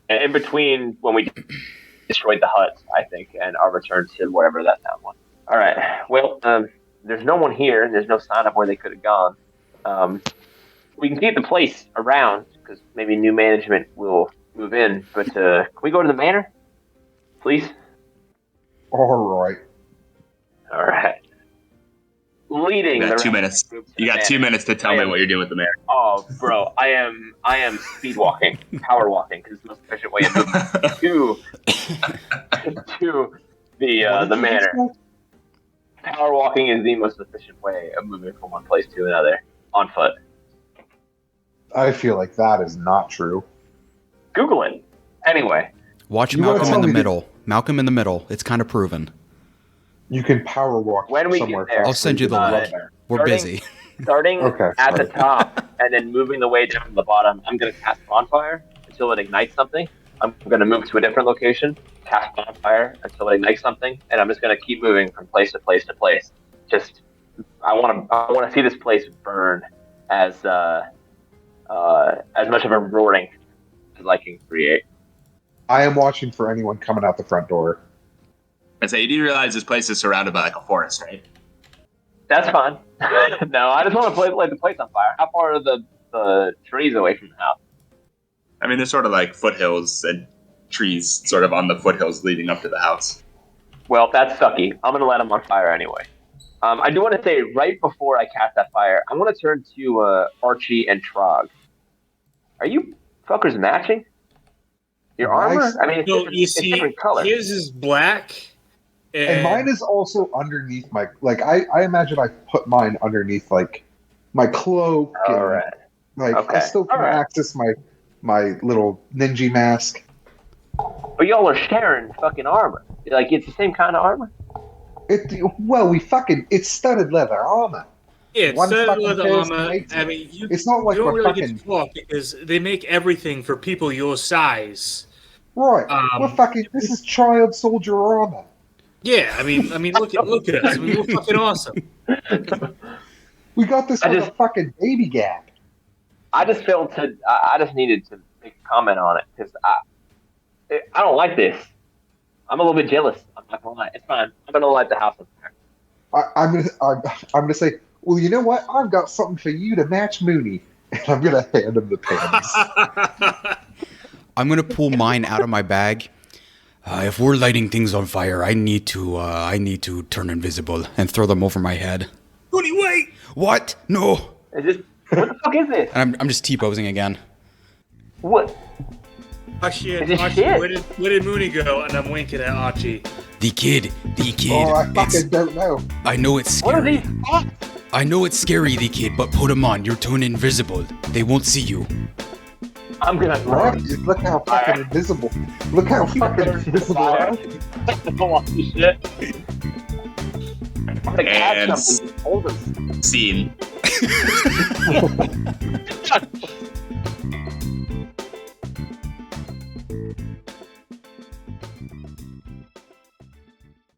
In between when we destroyed the hut, I think, and our return to whatever that town was. All right. Well, there's no one here. There's no sign of where they could have gone. We can keep the place around because maybe new management will move in. But can we go to the manor, please? All right. Leading. You got 2 minutes. You got 2 minutes to tell me what you're doing with the manor. Oh, bro, I am speed walking, power walking, because it's the most efficient way to the manor. Power walking is the most efficient way of moving from one place to another on foot. I feel like that is not true. Google it. Anyway. Watch Malcolm in the middle. Malcolm in the middle. It's kind of proven. You can power walk when we somewhere. Get there, I'll send you the link. We're busy. Starting at the top and then moving the way down to the bottom, I'm going to cast bonfire until it ignites something. I'm going to move to a different location, cast bonfire until it ignites something, and I'm just going to keep moving from place to place to place. Just, I want to see this place burn as much of a roaring as I can create. I am watching for anyone coming out the front door. I say, you do realize this place is surrounded by like a forest, right? That's fine. No, I just want to light the place on fire. How far are the trees away from the house? I mean, there's sort of like foothills and trees sort of on the foothills leading up to the house. Well, that's sucky. I'm going to let them on fire anyway. I do want to say, right before I cast that fire, I'm going to turn to Archie and Trog. Are you fuckers matching? Your armor? I mean, it's different color. His is black. And mine is also underneath my, I imagine I put mine underneath, my cloak. All right. I still can access my little ninja mask. But y'all are sharing fucking armor. It's the same kind of armor? It's studded leather armor. Yeah, it's studded leather armor. I mean, it's not like you don't we're really get to talk because they make everything for people your size. Right. This is child soldier armor. Yeah, I mean, look at us. I mean, we're fucking awesome. We got this like a fucking baby gap. I just needed to make a comment on it because I don't like this. I'm a little bit jealous. I'm not gonna lie. It's fine. I'm gonna light the house on fire. I'm gonna say, well, you know what? I've got something for you to match Moony, and I'm gonna hand him the pens. I'm gonna pull mine out of my bag. If we're lighting things on fire, I need to turn invisible and throw them over my head. Moony, wait! What? No. What the fuck is this? And I'm just T-posing again. What? Oh shit! Shit? Where did Moony go? And I'm winking at Archie. The kid. Oh, I fucking don't know. I know it's scary. What are these fucks? I know it's scary, the kid, but put them on. You're turned invisible. They won't see you. I'm gonna run. Look how fucking invisible. Look how fucking invisible I am. Shit. I'm gonna catch And something. Hold us. Scene.